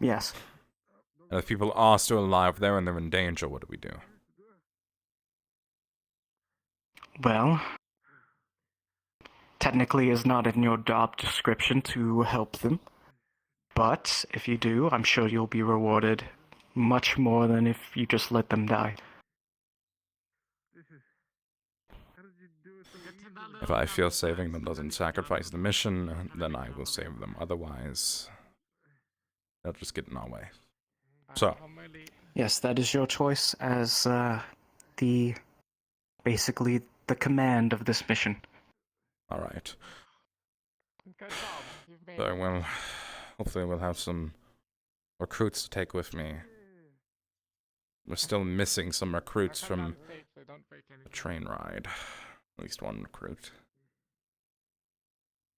Speaker 4: Yes.
Speaker 1: And if people are still alive there and they're in danger, what do we do?
Speaker 4: Well, technically it's not in your job description to help them. But if you do, I'm sure you'll be rewarded much more than if you just let them die.
Speaker 1: If I feel saving them doesn't sacrifice the mission, then I will save them. Otherwise, they'll just get in our way. So,
Speaker 4: Yes, that is your choice as basically the command of this mission.
Speaker 1: alright.
Speaker 2: Good job. You've made
Speaker 1: So, well, hopefully we'll have some recruits to take with me. We're still missing some recruits from the train ride. At least one recruit.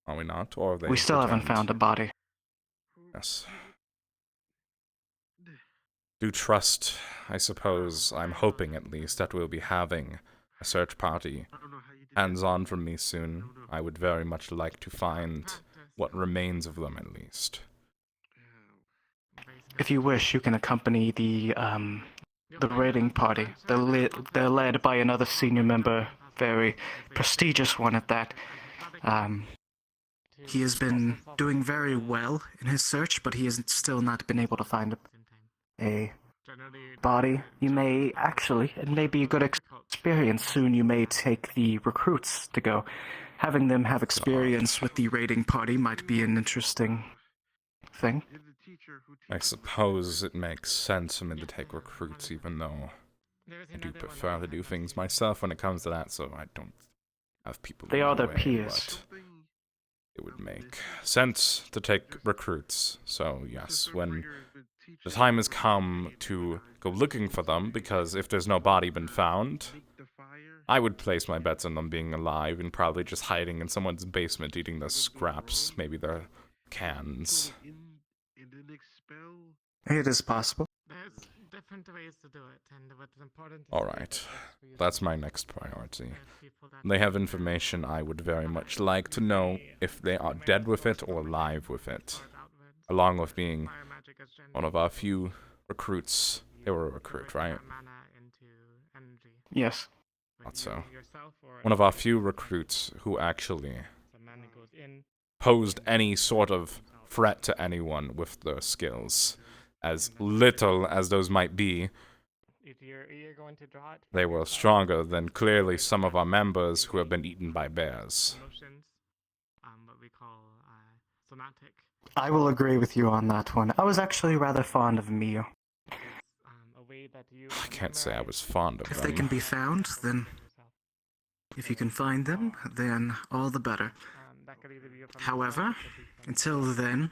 Speaker 1: Are we not? Or have they
Speaker 4: We still haven't
Speaker 1: returned?
Speaker 4: found a body.
Speaker 1: Yes. Do trust, I suppose, I'm hoping at least, that we'll be having a search party hands-on from me soon. I would very much like to find what remains of them, at least.
Speaker 4: If you wish, you can accompany the raiding party. They're led by another senior member, very prestigious one at that. He has been doing very well in his search, but he has still not been able to find a body. You may actually, it may be a good experience. Soon you may take the recruits to go. Having them have experience with the raiding party might be an interesting thing.
Speaker 1: I suppose it makes sense for me to take recruits, even though I do prefer to do things myself when it comes to that, so I don't have people
Speaker 4: They
Speaker 1: in
Speaker 4: are
Speaker 1: my
Speaker 4: their
Speaker 1: way,
Speaker 4: peers.
Speaker 1: but it would make sense to take recruits. So yes, when the time has come to go looking for them, because if there's no body been found, I would place my bets on them being alive and probably just hiding in someone's basement eating their scraps, maybe their cans.
Speaker 5: In the next spell.
Speaker 4: It is possible.
Speaker 2: There's different ways to do it, and what's important is
Speaker 1: Alright, that's my next priority. They have information I would very much like to know if they are dead with it or alive with it. Along with being one of our few recruits. They were a recruit, right?
Speaker 4: Yes.
Speaker 1: Thought so. One of our few recruits who actually posed any sort of threat to anyone with their skills. As little as those might be, they were stronger than clearly some of our members who have been eaten by bears.
Speaker 4: I will agree with you on that one. I was actually rather fond of Mio.
Speaker 1: I can't say I was fond of
Speaker 4: If
Speaker 1: them.
Speaker 4: they can be found, then... If you can find them, then all the better. However, until then,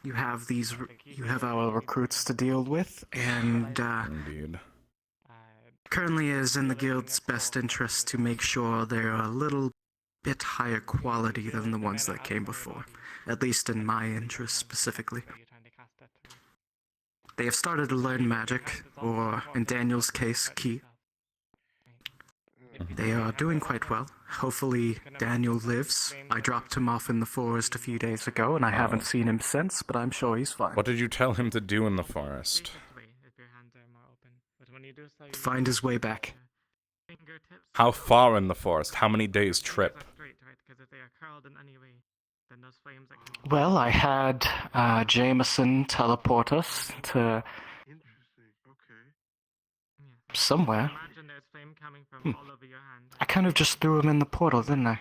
Speaker 4: you have our recruits to deal with, and
Speaker 1: Indeed.
Speaker 4: currently it is in the guild's best interest to make sure they're a little bit higher quality than the ones that came before, at least in my interest specifically. They have started to learn magic, or in Daniel's case, ki. They are doing quite well. Hopefully Daniel lives. I dropped him off in the forest a few days ago, and I haven't seen him since, but I'm sure he's fine.
Speaker 1: What did you tell him to do in the forest?
Speaker 4: Find his way back.
Speaker 1: How far in the forest? How many days' trip?
Speaker 4: Well, I had Jameson teleport us to somewhere. I kind of just threw him in the portal, didn't I?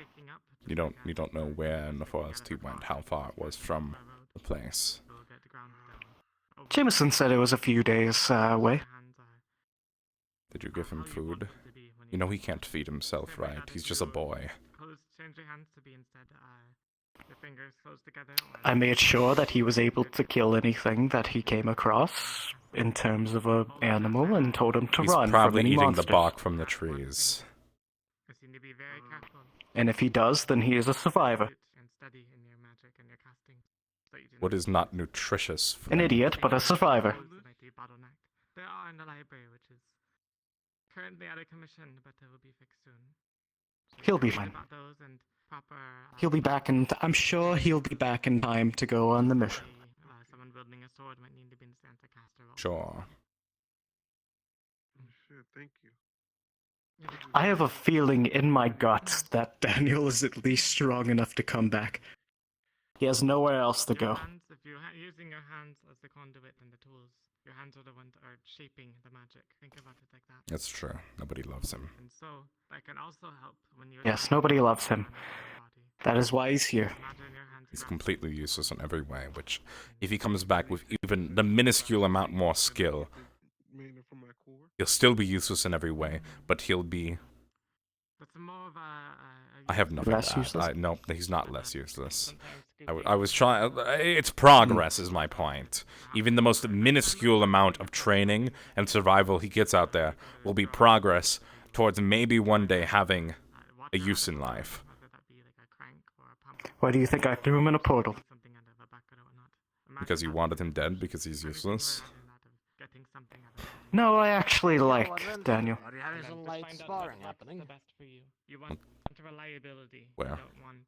Speaker 1: You don't know where in the forest he went, how far it was from the place.
Speaker 4: Jameson said it was a few days away.
Speaker 1: Did you give him food? You know he can't feed himself, right? He's just a boy.
Speaker 4: I made sure that he was able to kill anything that he came across in terms of an animal and told him to
Speaker 1: He's
Speaker 4: run
Speaker 1: probably
Speaker 4: from any
Speaker 1: eating
Speaker 4: monsters.
Speaker 1: the bark from the trees.
Speaker 4: And if he does, then he is a survivor.
Speaker 1: What is not nutritious for
Speaker 4: An idiot, but a survivor.
Speaker 2: They are in the library, which is currently out of commission, but it will be fixed soon.
Speaker 4: He'll be fine. He'll be back in... I'm sure he'll be back in time to go on the mission.
Speaker 2: Someone building a sword might need to be in Santa Caster.
Speaker 1: Sure.
Speaker 5: Shit, thank you.
Speaker 4: I have a feeling in my gut that Daniel is at least strong enough to come back. He has nowhere else to go.
Speaker 2: If you're using your hands as the conduit and the tools, your hands are the ones that are shaping the magic. Think about it like that.
Speaker 1: That's true. Nobody loves him.
Speaker 2: And so that can also help when you're...
Speaker 4: Yes, nobody loves him. That is why he's here.
Speaker 1: He's completely useless in every way, which, if he comes back with even the minuscule amount more skill, he'll still be useless in every way, but he'll be... I have nothing
Speaker 4: Less
Speaker 1: to add.
Speaker 4: useless?
Speaker 1: No, he's not less useless. I was trying... It's progress is my point. Even the most minuscule amount of training and survival he gets out there will be progress towards maybe one day having a use in life.
Speaker 4: Why do you think I threw him in a portal?
Speaker 1: Because you wanted him dead because he's useless?
Speaker 4: No, I actually like Daniel.
Speaker 3: Are you having some light sparring happening?
Speaker 2: You want reliability.
Speaker 1: Where?
Speaker 2: You don't want,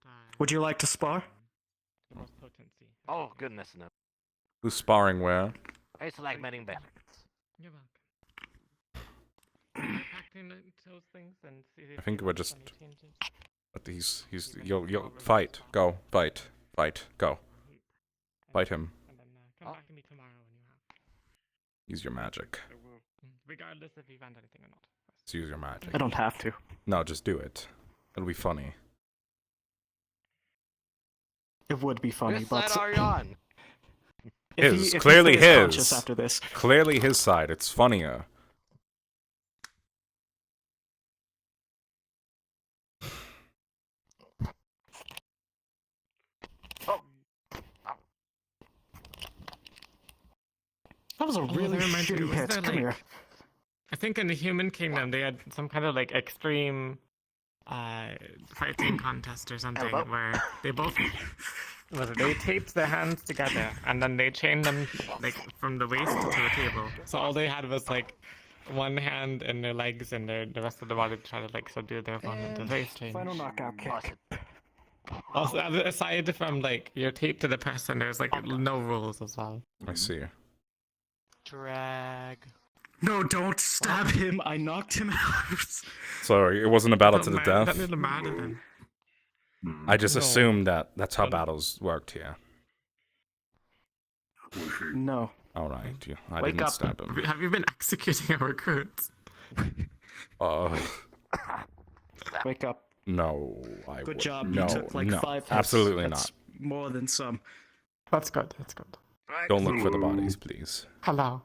Speaker 4: Would you like to spar?
Speaker 2: the most potency.
Speaker 3: Oh, goodness, no.
Speaker 1: Who's sparring where?
Speaker 3: I used to like betting benefits.
Speaker 2: You're welcome. Acting those things and see
Speaker 1: I think we're just...
Speaker 2: any changes.
Speaker 1: But yo, fight, go, fight, go. Fight him.
Speaker 2: And then come back to me tomorrow when you have.
Speaker 1: Use your magic.
Speaker 2: Regardless if you found anything or not.
Speaker 1: Just use your magic.
Speaker 4: I don't have to.
Speaker 1: No, just do it. It'll be funny.
Speaker 4: It would be funny,
Speaker 3: Which
Speaker 4: but...
Speaker 3: side are you on?
Speaker 1: His,
Speaker 4: if
Speaker 1: clearly
Speaker 4: he stays conscious
Speaker 1: his.
Speaker 4: after this.
Speaker 1: Clearly his side, it's funnier.
Speaker 4: That was a really
Speaker 2: never mind,
Speaker 4: shitty
Speaker 2: was
Speaker 4: hit.
Speaker 2: there,
Speaker 4: Come
Speaker 2: like,
Speaker 4: here.
Speaker 2: I think in the human kingdom they had some kind of like extreme fighting contest or something where they both they taped their hands together and then they chained them like from the waist to the table. So all they had was like one hand and their legs and the rest of the body to try to like subdue their opponent. It's very strange.
Speaker 4: Final knockout kick.
Speaker 2: Also, aside from like you're taped to the person, there's like no rules as well.
Speaker 1: I see.
Speaker 2: Drag.
Speaker 4: No, don't stab him. I knocked him out.
Speaker 1: Sorry, it wasn't a battle to the
Speaker 2: That
Speaker 1: death.
Speaker 2: didn't matter then.
Speaker 1: I just
Speaker 2: No.
Speaker 1: assumed that that's how battles worked here.
Speaker 4: No.
Speaker 1: All right, I
Speaker 4: Wake
Speaker 1: didn't
Speaker 4: up.
Speaker 1: stab him.
Speaker 2: Have you been executing our recruits?
Speaker 4: Wake up.
Speaker 1: No, I
Speaker 4: Good
Speaker 1: would-
Speaker 4: job.
Speaker 1: No,
Speaker 4: You took like
Speaker 1: no,
Speaker 4: 5 hits.
Speaker 1: absolutely
Speaker 4: That's more than some.
Speaker 2: That's good. That's good.
Speaker 1: not. Don't look for the bodies, please.
Speaker 2: Hello.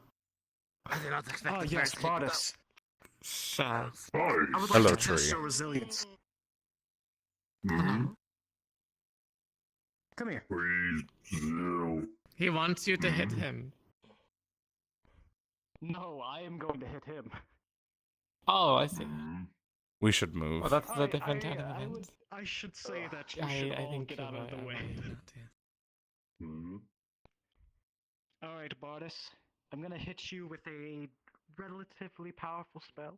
Speaker 3: I did not expect
Speaker 4: Oh
Speaker 3: the
Speaker 4: yes,
Speaker 3: first hit,
Speaker 4: Bardis.
Speaker 2: Sure.
Speaker 4: I would
Speaker 1: Hello,
Speaker 4: like to test
Speaker 1: tree.
Speaker 4: your resilience.
Speaker 2: Hello.
Speaker 4: Come here.
Speaker 2: He wants you to hit him.
Speaker 4: No, I am going to hit him.
Speaker 2: Oh, I see.
Speaker 1: We should move.
Speaker 2: Well, that's a different kind of event.
Speaker 4: I should say that you
Speaker 2: I
Speaker 4: should all
Speaker 2: think
Speaker 4: get
Speaker 2: you're
Speaker 4: out of
Speaker 2: right,
Speaker 4: the
Speaker 2: I
Speaker 4: way.
Speaker 2: might not, yeah.
Speaker 4: Alright, Bardis. I'm gonna hit you with a relatively powerful spell.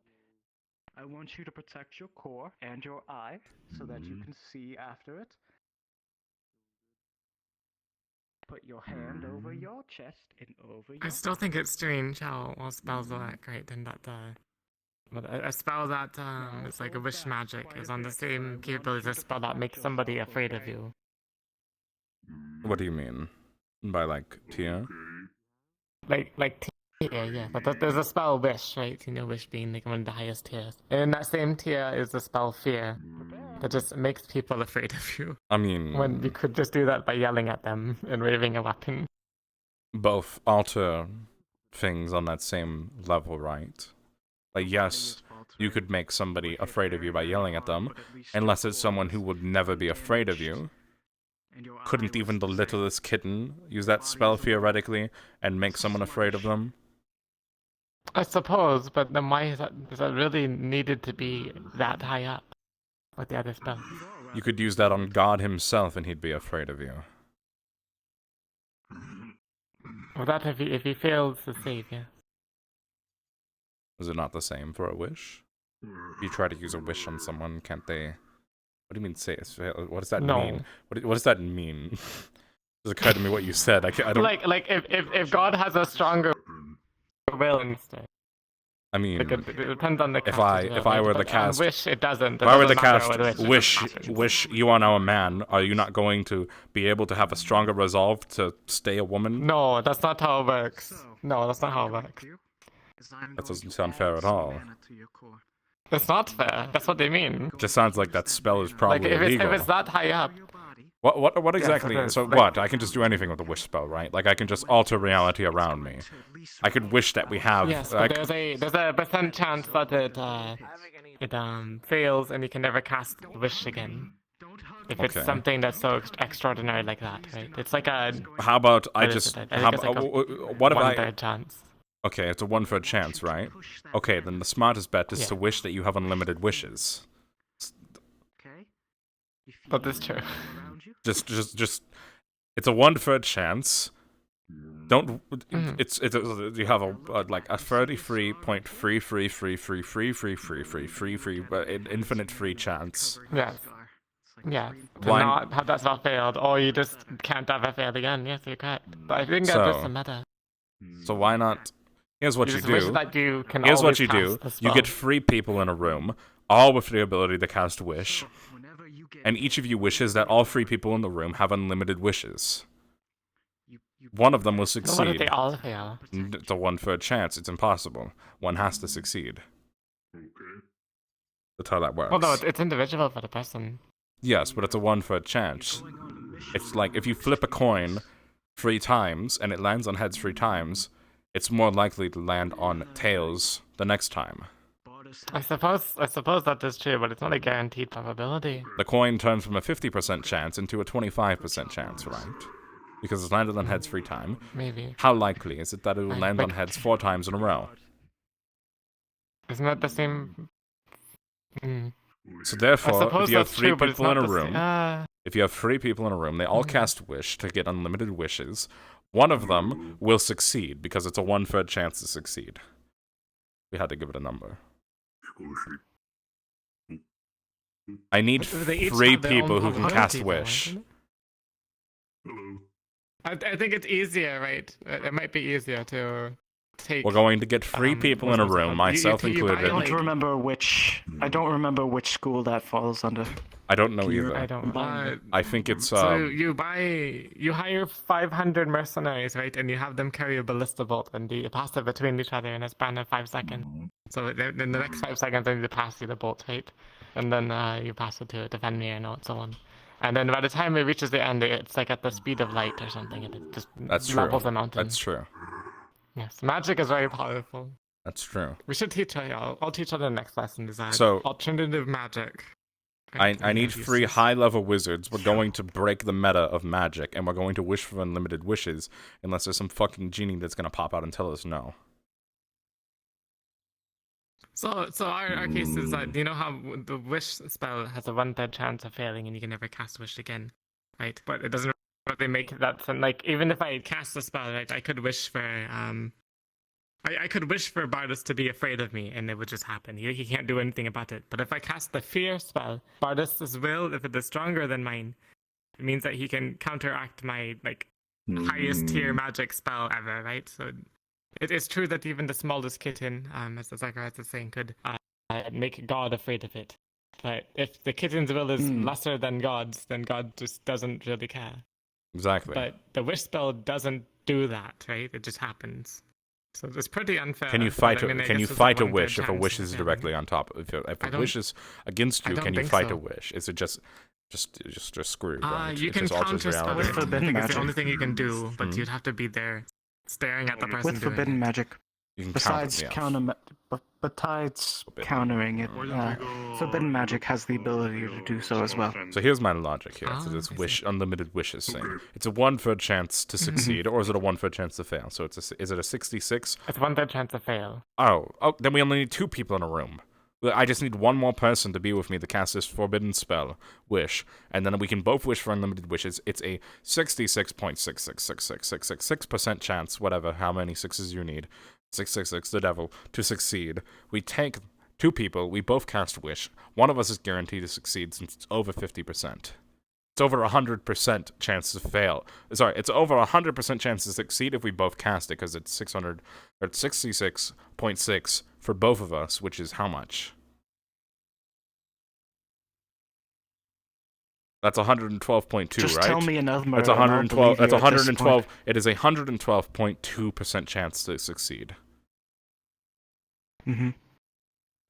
Speaker 4: I want you to protect your core and your eye so that you can see after it. Put your hand over your chest and over your
Speaker 2: I still think it's strange how all spells work, right? And that but a spell that is like a wish magic is on the same capability as a spell that makes somebody afraid of you.
Speaker 1: What do you mean? By like tier?
Speaker 2: Like tier, yeah. But there's a spell wish, right? You know, wish being like one of the highest tiers. And in that same tier is the spell fear that just makes people afraid of you.
Speaker 1: I mean,
Speaker 2: When you could just do that by yelling at them and waving a weapon.
Speaker 1: both alter things on that same level, right? Like, yes, you could make somebody afraid of you by yelling at them, unless it's someone who would never be afraid of you. Couldn't even the littlest kitten use that spell theoretically and make someone afraid of them?
Speaker 2: I suppose, but then why is that really needed to be that high up with the other spell?
Speaker 1: You could use that on God himself and he'd be afraid of you.
Speaker 2: Well, that if he fails to save, yeah.
Speaker 1: Is it not the same for a wish? If you try to use a wish on someone, can't they... What do you mean say it's fail? What does that
Speaker 2: No.
Speaker 1: mean? What does that mean? It occurred to me what you said. I don't...
Speaker 2: Like if God has a stronger will instead.
Speaker 1: I mean...
Speaker 2: Like it depends on the
Speaker 1: If
Speaker 2: cast
Speaker 1: I-
Speaker 2: as well,
Speaker 1: if I
Speaker 2: right?
Speaker 1: were to
Speaker 2: But on
Speaker 1: cast-
Speaker 2: wish, it doesn't.
Speaker 1: If I were to
Speaker 2: It doesn't matter
Speaker 1: cast
Speaker 2: whether it's
Speaker 1: wish, you are now a man, are you not going to be able to have a stronger resolve to stay a woman?
Speaker 2: No, that's not how it works. No, that's not how it works.
Speaker 1: That doesn't sound fair at all.
Speaker 2: It's not fair. That's what they mean.
Speaker 1: Just sounds like that spell is
Speaker 2: Like
Speaker 1: probably
Speaker 2: if
Speaker 1: illegal.
Speaker 2: it's that high up,
Speaker 1: What exactly?
Speaker 2: it is.
Speaker 1: So
Speaker 2: Like-
Speaker 1: what? I can just do anything with the wish spell, right? Like I can just alter reality around me. I could wish that we have.
Speaker 2: yes,
Speaker 1: I
Speaker 2: but
Speaker 1: c-
Speaker 2: there's a percent chance that it fails and you can never cast wish again. If it's
Speaker 1: Okay.
Speaker 2: something that's so extraordinary like that, right? It's like a
Speaker 1: how about I
Speaker 2: what is
Speaker 1: just?
Speaker 2: it? I
Speaker 1: How,
Speaker 2: think it's like
Speaker 1: what if I?
Speaker 2: 1/3 chance.
Speaker 1: Okay, it's a 1/3 chance, right? Okay, then the smartest bet is
Speaker 2: Yeah.
Speaker 1: to wish that you have unlimited wishes.
Speaker 2: That is true.
Speaker 1: Just. It's a 1/3 chance. Don't.
Speaker 2: Mhm.
Speaker 1: It's you have a like a 33.333333333 infinite free chance.
Speaker 2: Yes. Yeah. To
Speaker 1: Why-
Speaker 2: not have that spell failed, or you just can't ever fail again. Yes, you're correct. But I think that
Speaker 1: So,
Speaker 2: doesn't matter.
Speaker 1: So why not? Here's what you
Speaker 2: just wish
Speaker 1: do.
Speaker 2: that you can
Speaker 1: Here's what
Speaker 2: always
Speaker 1: you do.
Speaker 2: cast the
Speaker 1: You get
Speaker 2: spell.
Speaker 1: 3 people in a room, all with the ability to cast wish, and each of you wishes that all 3 people in the room have unlimited wishes. One of them will
Speaker 2: But what if
Speaker 1: succeed.
Speaker 2: they all fail?
Speaker 1: It's a 1/3 chance. It's impossible. One has to succeed. That's how that works.
Speaker 2: Well, no, it's individual for the person.
Speaker 1: Yes, but it's a 1/3 chance. It's like if you flip a coin 3 times and it lands on heads 3 times, it's more likely to land on tails the next time.
Speaker 2: I suppose that is true, but it's not a guaranteed probability.
Speaker 1: The coin turns from a 50% chance into a 25% chance, right? Because it's landed on heads 3 times.
Speaker 2: Maybe.
Speaker 1: How likely is it that it will
Speaker 2: Right,
Speaker 1: land on
Speaker 2: like-
Speaker 1: heads 4 times in a row?
Speaker 2: Isn't that the same? Mm.
Speaker 1: So
Speaker 2: I
Speaker 1: therefore, if
Speaker 2: suppose
Speaker 1: you have
Speaker 2: that's
Speaker 1: three
Speaker 2: true, but it's
Speaker 1: people in
Speaker 2: not
Speaker 1: a
Speaker 2: the same.
Speaker 1: room, if you have 3 people in a room, they all cast wish to get unlimited wishes. One of them will succeed because it's a 1/3 chance to succeed. We had to give it a number. I need
Speaker 2: But they each
Speaker 1: 3
Speaker 2: have their own
Speaker 1: people who can
Speaker 2: probability,
Speaker 1: cast
Speaker 2: though,
Speaker 1: wish.
Speaker 2: isn't it? I think it's easier, right? It might be easier to take.
Speaker 1: We're going to get 3 people in a
Speaker 2: what's it
Speaker 1: room,
Speaker 2: called?
Speaker 1: myself
Speaker 2: you
Speaker 1: included.
Speaker 2: buy,
Speaker 4: I don't
Speaker 2: like-
Speaker 4: remember which. I don't remember which school that falls under.
Speaker 1: I don't know
Speaker 4: Can you-
Speaker 1: either.
Speaker 2: I don't.
Speaker 1: I think it's
Speaker 2: So you hire 500 mercenaries, right? And you have them carry a ballista bolt, and you pass it between each other in a span of 5 seconds. So in the next 5 seconds, they need to pass you the bolt, right? And then you pass it to a defender and so on. And then by the time it reaches the end, it's like at the speed of light or something, and it just
Speaker 1: That's true.
Speaker 2: levels the mountain.
Speaker 1: That's true.
Speaker 2: Yes, magic is very powerful.
Speaker 1: That's true.
Speaker 2: We should teach. I'll teach on the next lesson. Is that
Speaker 1: So-
Speaker 2: alternative magic?
Speaker 1: I need 3 high-level wizards. We're going to break the meta of magic, and we're going to wish for unlimited wishes, unless there's some fucking genie that's gonna pop out and tell us no.
Speaker 2: So our case is that you know how the wish spell has a 1/3 chance of failing, and you can never cast wish again, right? But it doesn't really make that like even if I cast the spell, right, I could wish for I could wish for Bardus to be afraid of me, and it would just happen. He can't do anything about it. But if I cast the fear spell, Bardus's will, if it is stronger than mine, it means that he can counteract my highest tier magic spell ever, right? So it is true that even the smallest kitten, as the Zacharias is saying, could make God afraid of it. But if the kitten's will is lesser than God's, then God just doesn't really care.
Speaker 1: Exactly.
Speaker 2: But the wish spell doesn't do that, right? It just happens. So it's pretty unfair.
Speaker 1: Can you
Speaker 2: but,
Speaker 1: fight?
Speaker 2: I mean, I
Speaker 1: Can you
Speaker 2: guess it's
Speaker 1: fight a
Speaker 2: 1/3
Speaker 1: wish if a
Speaker 2: chance
Speaker 1: wish
Speaker 2: of
Speaker 1: is
Speaker 2: failing.
Speaker 1: directly on top? If a wish is against you,
Speaker 2: I
Speaker 1: can
Speaker 2: don't
Speaker 1: you
Speaker 2: think
Speaker 1: fight
Speaker 2: so.
Speaker 1: a wish? Is it just screwed? Right?
Speaker 2: You
Speaker 1: It
Speaker 2: can
Speaker 1: just alters
Speaker 2: counter spell
Speaker 1: reality.
Speaker 2: it.
Speaker 4: Forbidden
Speaker 2: I think it's
Speaker 4: magic.
Speaker 2: the only thing you can do, but you'd have to be there, staring at the person
Speaker 4: With
Speaker 2: doing
Speaker 4: forbidden
Speaker 2: it.
Speaker 4: magic.
Speaker 1: You can
Speaker 4: Besides
Speaker 1: counter,
Speaker 4: besides
Speaker 1: Forbidden.
Speaker 4: countering it, forbidden magic has the ability to do so as well.
Speaker 1: So here's my logic here. So this
Speaker 2: I
Speaker 1: wish, unlimited wishes thing. It's a 1/3 chance to succeed, or is it a 1/3 chance to fail? So is it a 66?
Speaker 2: It's 1/3 chance to fail.
Speaker 1: Oh, then we only need 2 people in a room. I just need one more person to be with me to cast this forbidden spell, wish, and then we can both wish for unlimited wishes. It's a 66.666666% chance, whatever, how many sixes you need, 666, the devil, to succeed. We take 2 people, we both cast wish. One of us is guaranteed to succeed since it's over 50%. It's over 100% chance to fail. Sorry, it's over 100% chance to succeed if we both cast it, because it's 66.6 for both of us, which is how much? That's 112.2,
Speaker 4: Just
Speaker 1: right?
Speaker 4: tell me a number.
Speaker 1: That's
Speaker 4: and I'll
Speaker 1: 112.
Speaker 4: believe
Speaker 1: That's
Speaker 4: you at this
Speaker 1: 112. It is a 112.2% chance to succeed.
Speaker 4: point.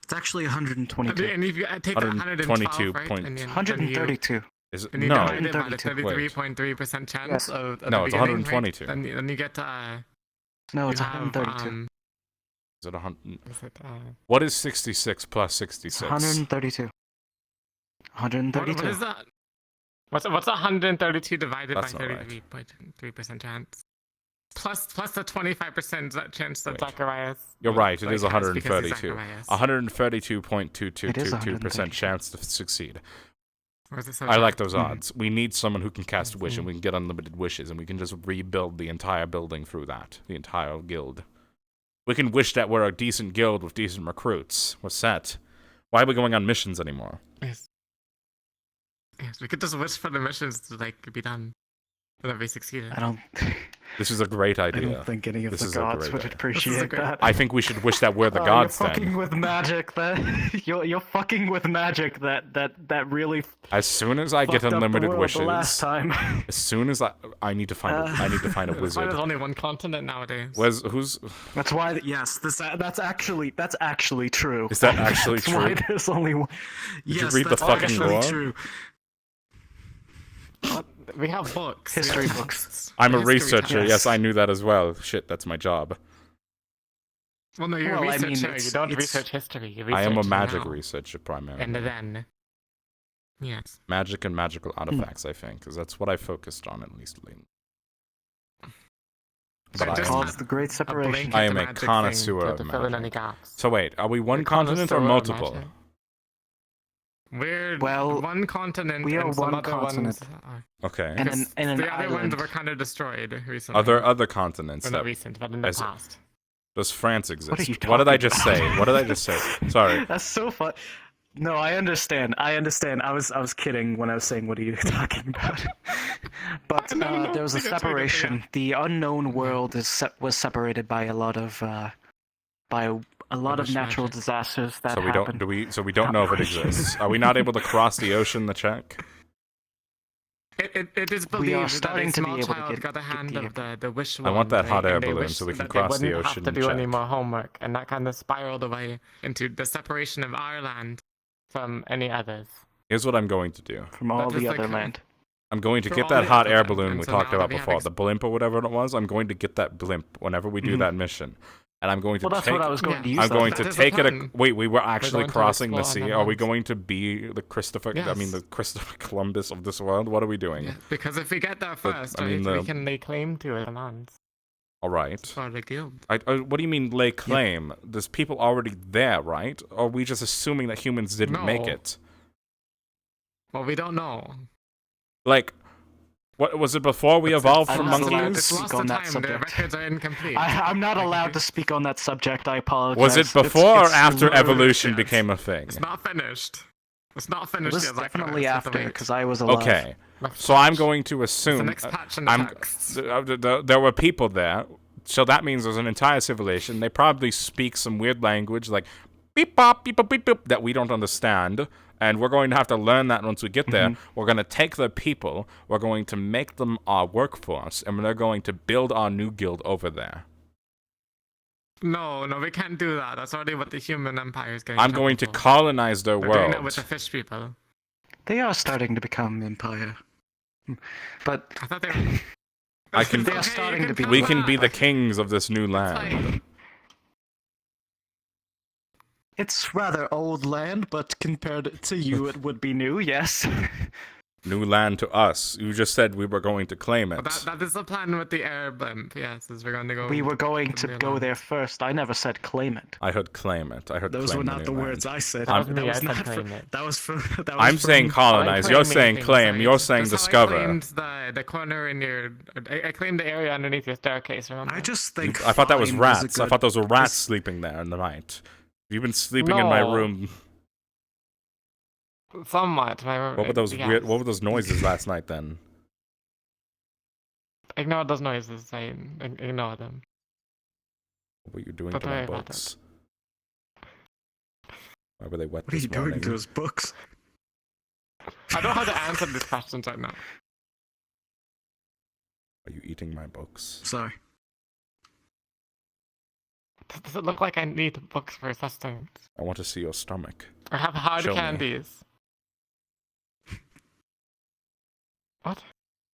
Speaker 4: It's actually 122.
Speaker 2: And if you take the 112, right? And then
Speaker 4: 132.
Speaker 1: Is it?
Speaker 2: And you
Speaker 1: No.
Speaker 2: divide it by the
Speaker 4: 132.
Speaker 2: 33.3% chance
Speaker 4: Yes.
Speaker 2: of
Speaker 1: No,
Speaker 2: the
Speaker 1: it's
Speaker 2: beginning,
Speaker 1: 122.
Speaker 2: Right? Then you get
Speaker 4: No, it's
Speaker 2: you have,
Speaker 4: 132.
Speaker 1: Is it 100?
Speaker 2: is it,
Speaker 1: What is 66 plus 66?
Speaker 4: 132. 132.
Speaker 2: what is that? What's 132 divided
Speaker 1: That's
Speaker 2: by
Speaker 1: not right.
Speaker 2: 33.3% chance? Plus the 25% chance that
Speaker 1: Wait.
Speaker 2: Zacharias.
Speaker 1: You're right. It is
Speaker 2: has because he's
Speaker 1: 132.
Speaker 2: Zacharias.
Speaker 1: 132.2222% chance to succeed.
Speaker 2: Or is it so
Speaker 1: I like
Speaker 2: bad?
Speaker 1: those odds. We need someone who can cast wish, and we can get unlimited wishes, and we can just rebuild the entire building through that. The entire guild. We can wish that we're a decent guild with decent recruits. We're set. Why are we going on missions anymore?
Speaker 2: Yes. Yes, we could just wish for the missions to be done, and then we succeeded.
Speaker 4: I don't.
Speaker 1: This is a great
Speaker 4: I
Speaker 1: idea.
Speaker 4: don't think any of
Speaker 1: This
Speaker 4: the
Speaker 1: is a
Speaker 4: gods
Speaker 1: great
Speaker 4: would
Speaker 1: idea.
Speaker 4: appreciate
Speaker 2: great-
Speaker 4: that.
Speaker 1: I think we should wish that we're the
Speaker 4: Oh,
Speaker 1: gods
Speaker 4: you're fucking
Speaker 1: then.
Speaker 4: with magic. That you're fucking with magic. That really
Speaker 1: As soon as I get
Speaker 4: fucked up the
Speaker 1: unlimited
Speaker 4: world
Speaker 1: wishes,
Speaker 4: the last time.
Speaker 1: as soon as I need to find a
Speaker 2: That's why
Speaker 1: wizard.
Speaker 2: there's only one continent nowadays.
Speaker 1: Who's
Speaker 4: That's why. Yes, that's actually true.
Speaker 1: Is that actually
Speaker 4: That's why
Speaker 1: true?
Speaker 4: there's only one.
Speaker 1: Did you
Speaker 4: Yes,
Speaker 1: read the
Speaker 4: that's
Speaker 1: fucking
Speaker 4: actually
Speaker 1: lore?
Speaker 4: true.
Speaker 2: We have books.
Speaker 4: History
Speaker 2: We have
Speaker 4: books.
Speaker 2: texts.
Speaker 1: I'm a
Speaker 2: History
Speaker 1: researcher.
Speaker 2: texts.
Speaker 1: Yes, I knew that as well. Shit, that's my job.
Speaker 2: Well, no, you're
Speaker 4: Well,
Speaker 2: a
Speaker 4: I mean,
Speaker 2: researcher.
Speaker 4: it's-
Speaker 2: you don't
Speaker 4: it's-
Speaker 2: research history. You
Speaker 1: I am a
Speaker 2: research
Speaker 1: magic
Speaker 2: now.
Speaker 1: researcher primarily.
Speaker 2: And then, yes.
Speaker 1: Magic and magical artifacts, I think, because that's what I focused on at least lately. But
Speaker 2: Just
Speaker 4: Called the Great
Speaker 2: a
Speaker 4: Separation.
Speaker 2: blanket
Speaker 1: I am a
Speaker 2: magic
Speaker 1: connoisseur
Speaker 2: thing
Speaker 1: of
Speaker 2: to fill in
Speaker 1: magic.
Speaker 2: any gaps.
Speaker 1: So wait, are we one
Speaker 2: A
Speaker 1: continent or
Speaker 2: connoisseur of
Speaker 1: multiple?
Speaker 2: magic. We're
Speaker 4: Well,
Speaker 2: one continent
Speaker 4: we are
Speaker 2: and some
Speaker 4: one
Speaker 2: other
Speaker 4: continent.
Speaker 2: ones.
Speaker 1: Okay.
Speaker 4: And an
Speaker 2: the other ones
Speaker 4: island.
Speaker 2: were kind of destroyed recently.
Speaker 1: Other continents
Speaker 2: Well, not
Speaker 1: that
Speaker 2: recent, but in the
Speaker 1: as-
Speaker 2: past.
Speaker 1: does France exist?
Speaker 4: What are you
Speaker 1: What did I
Speaker 4: talking
Speaker 1: just
Speaker 4: about?
Speaker 1: say? What did I just say? Sorry.
Speaker 4: That's so fun. No, I understand. I was kidding when I was saying, "What are you talking about?" But
Speaker 2: No,
Speaker 4: there was a
Speaker 2: I got triggered,
Speaker 4: separation.
Speaker 2: yeah.
Speaker 4: The unknown world was separated by a lot of
Speaker 2: Rubbish
Speaker 4: natural
Speaker 2: magic.
Speaker 4: disasters that
Speaker 1: So we
Speaker 4: happened.
Speaker 1: don't we don't know if it exists. Are we not able to cross the ocean to check?
Speaker 2: It is
Speaker 4: We
Speaker 2: believed
Speaker 4: are starting
Speaker 2: that
Speaker 4: to
Speaker 2: a
Speaker 4: be
Speaker 2: small
Speaker 4: able to
Speaker 2: child
Speaker 4: get-
Speaker 2: got a
Speaker 4: get
Speaker 2: hand
Speaker 4: the
Speaker 2: of the wish
Speaker 1: I want
Speaker 2: wand,
Speaker 1: that hot
Speaker 2: right?
Speaker 1: air
Speaker 2: And they
Speaker 1: balloon
Speaker 2: wished
Speaker 1: so we can
Speaker 2: that
Speaker 1: cross the
Speaker 2: they wouldn't
Speaker 1: ocean
Speaker 2: have to
Speaker 1: and
Speaker 2: do any
Speaker 1: check.
Speaker 2: more homework, and that kind of spiraled away into the separation of our land from any others.
Speaker 1: Here's what I'm going to do.
Speaker 4: from all
Speaker 2: That is
Speaker 4: the
Speaker 2: like
Speaker 4: other
Speaker 2: a-
Speaker 4: land.
Speaker 1: I'm going to
Speaker 2: For
Speaker 1: get
Speaker 2: all
Speaker 1: that
Speaker 2: the
Speaker 1: hot
Speaker 2: other
Speaker 1: air
Speaker 2: land,
Speaker 1: balloon
Speaker 2: and
Speaker 1: we
Speaker 2: so
Speaker 1: talked
Speaker 2: now
Speaker 1: about
Speaker 2: that we have
Speaker 1: before, the blimp or whatever it was. I'm going to get that blimp whenever we do
Speaker 4: Mhm.
Speaker 1: that mission, and I'm going to
Speaker 4: Well, that's
Speaker 1: take.
Speaker 4: what I was going to use.
Speaker 1: I'm
Speaker 4: that
Speaker 1: going
Speaker 4: for.
Speaker 1: to
Speaker 2: That is the
Speaker 1: take it.
Speaker 2: plan.
Speaker 1: Wait, we were actually
Speaker 2: going to
Speaker 1: crossing the
Speaker 2: explore
Speaker 1: sea.
Speaker 2: other
Speaker 1: Are we
Speaker 2: lands.
Speaker 1: going to be the Christopher? I mean,
Speaker 2: Yes.
Speaker 1: the Christopher Columbus of this world. What are we doing?
Speaker 2: Yeah, because if we get there first,
Speaker 1: I mean,
Speaker 2: right,
Speaker 1: the-
Speaker 2: we can lay claim to it land
Speaker 1: All right.
Speaker 2: for the guild.
Speaker 1: What do you mean lay claim? There's people already there, right? Or are we just assuming that humans didn't make
Speaker 2: No.
Speaker 1: it?
Speaker 2: Well, we don't know.
Speaker 1: Like, what was it before we
Speaker 2: It's-
Speaker 1: evolved
Speaker 4: I'm
Speaker 1: from
Speaker 4: not allowed to
Speaker 1: monkeys?
Speaker 2: It's
Speaker 4: speak
Speaker 2: lost
Speaker 4: on
Speaker 2: to
Speaker 4: that
Speaker 2: time. The
Speaker 4: subject.
Speaker 2: records are incomplete.
Speaker 4: I'm not allowed to speak on that subject. I apologize.
Speaker 1: Was it
Speaker 4: It's-
Speaker 1: before or
Speaker 4: it's
Speaker 1: after
Speaker 4: literally-
Speaker 1: evolution
Speaker 2: yes.
Speaker 1: became a thing?
Speaker 2: It's not finished. It's not
Speaker 4: It
Speaker 2: finished
Speaker 4: was
Speaker 2: yet.
Speaker 4: definitely
Speaker 2: Zacharias,
Speaker 4: after
Speaker 2: with the
Speaker 4: because I was alive.
Speaker 1: Okay,
Speaker 2: Next
Speaker 1: so I'm
Speaker 2: patch.
Speaker 1: going to
Speaker 2: It's the
Speaker 1: assume
Speaker 2: next patch in the text.
Speaker 1: there were people there, so that means there's an entire civilization. They probably speak some weird language like beep bop beep bop beep boop that we don't understand, and we're going to have to learn that once we get there. We're going to take the people, we're going to make them our workforce, and they're going to build our new guild over there.
Speaker 2: No, we can't do that. That's already what the human empire is going.
Speaker 1: I'm going to
Speaker 2: for.
Speaker 1: colonize their
Speaker 2: They're doing that
Speaker 1: world.
Speaker 2: with the fish people.
Speaker 4: They are starting to become empire, but
Speaker 2: I thought they were.
Speaker 1: I can-
Speaker 4: They are starting to be-
Speaker 1: We can be the kings of this new land.
Speaker 4: it's rather old land. But compared to you, it would be new. Yes.
Speaker 1: New land to us. You just said we were going to claim it.
Speaker 2: But that is the plan with the air blimp. Yes, is we're going to go.
Speaker 4: We were going
Speaker 2: to
Speaker 4: to
Speaker 2: the
Speaker 4: go
Speaker 2: land.
Speaker 4: there first. I never said claim it.
Speaker 1: I heard claim it. I heard
Speaker 4: Those
Speaker 1: claim
Speaker 4: were not the
Speaker 1: new
Speaker 4: words
Speaker 1: land.
Speaker 4: I said.
Speaker 2: That was
Speaker 4: That
Speaker 2: me,
Speaker 4: was
Speaker 2: I said
Speaker 4: not
Speaker 2: claim
Speaker 4: for,
Speaker 2: it.
Speaker 4: that was for. That was
Speaker 1: I'm saying
Speaker 4: from-
Speaker 1: colonize. You're
Speaker 2: claiming
Speaker 1: saying
Speaker 2: things,
Speaker 1: claim.
Speaker 2: right?
Speaker 1: You're saying
Speaker 2: That's how
Speaker 1: discover.
Speaker 2: I claimed the corner in your. I claimed the area underneath your staircase. Remember?
Speaker 4: I just think.
Speaker 1: I thought that was
Speaker 4: fine
Speaker 1: rats.
Speaker 4: a
Speaker 1: I
Speaker 4: good-
Speaker 1: thought those were rats
Speaker 4: this-
Speaker 1: sleeping there in the night. You've been sleeping in my
Speaker 2: No.
Speaker 1: room.
Speaker 2: Somewhat.
Speaker 1: What were those
Speaker 2: yes.
Speaker 1: weird? What were those noises last night then?
Speaker 2: Ignore those noises. I ignore them.
Speaker 1: What were you doing
Speaker 2: Don't
Speaker 1: to my
Speaker 2: worry about
Speaker 1: books? Why were they wet
Speaker 4: What are
Speaker 1: this
Speaker 4: you doing
Speaker 1: morning?
Speaker 4: to his books?
Speaker 2: I don't know how to answer these questions right now.
Speaker 1: Are you eating my books?
Speaker 4: Sorry.
Speaker 2: Does it look like I need books for sustenance?
Speaker 1: I want to see your stomach.
Speaker 2: Or have hard
Speaker 1: Show me.
Speaker 2: candies? What?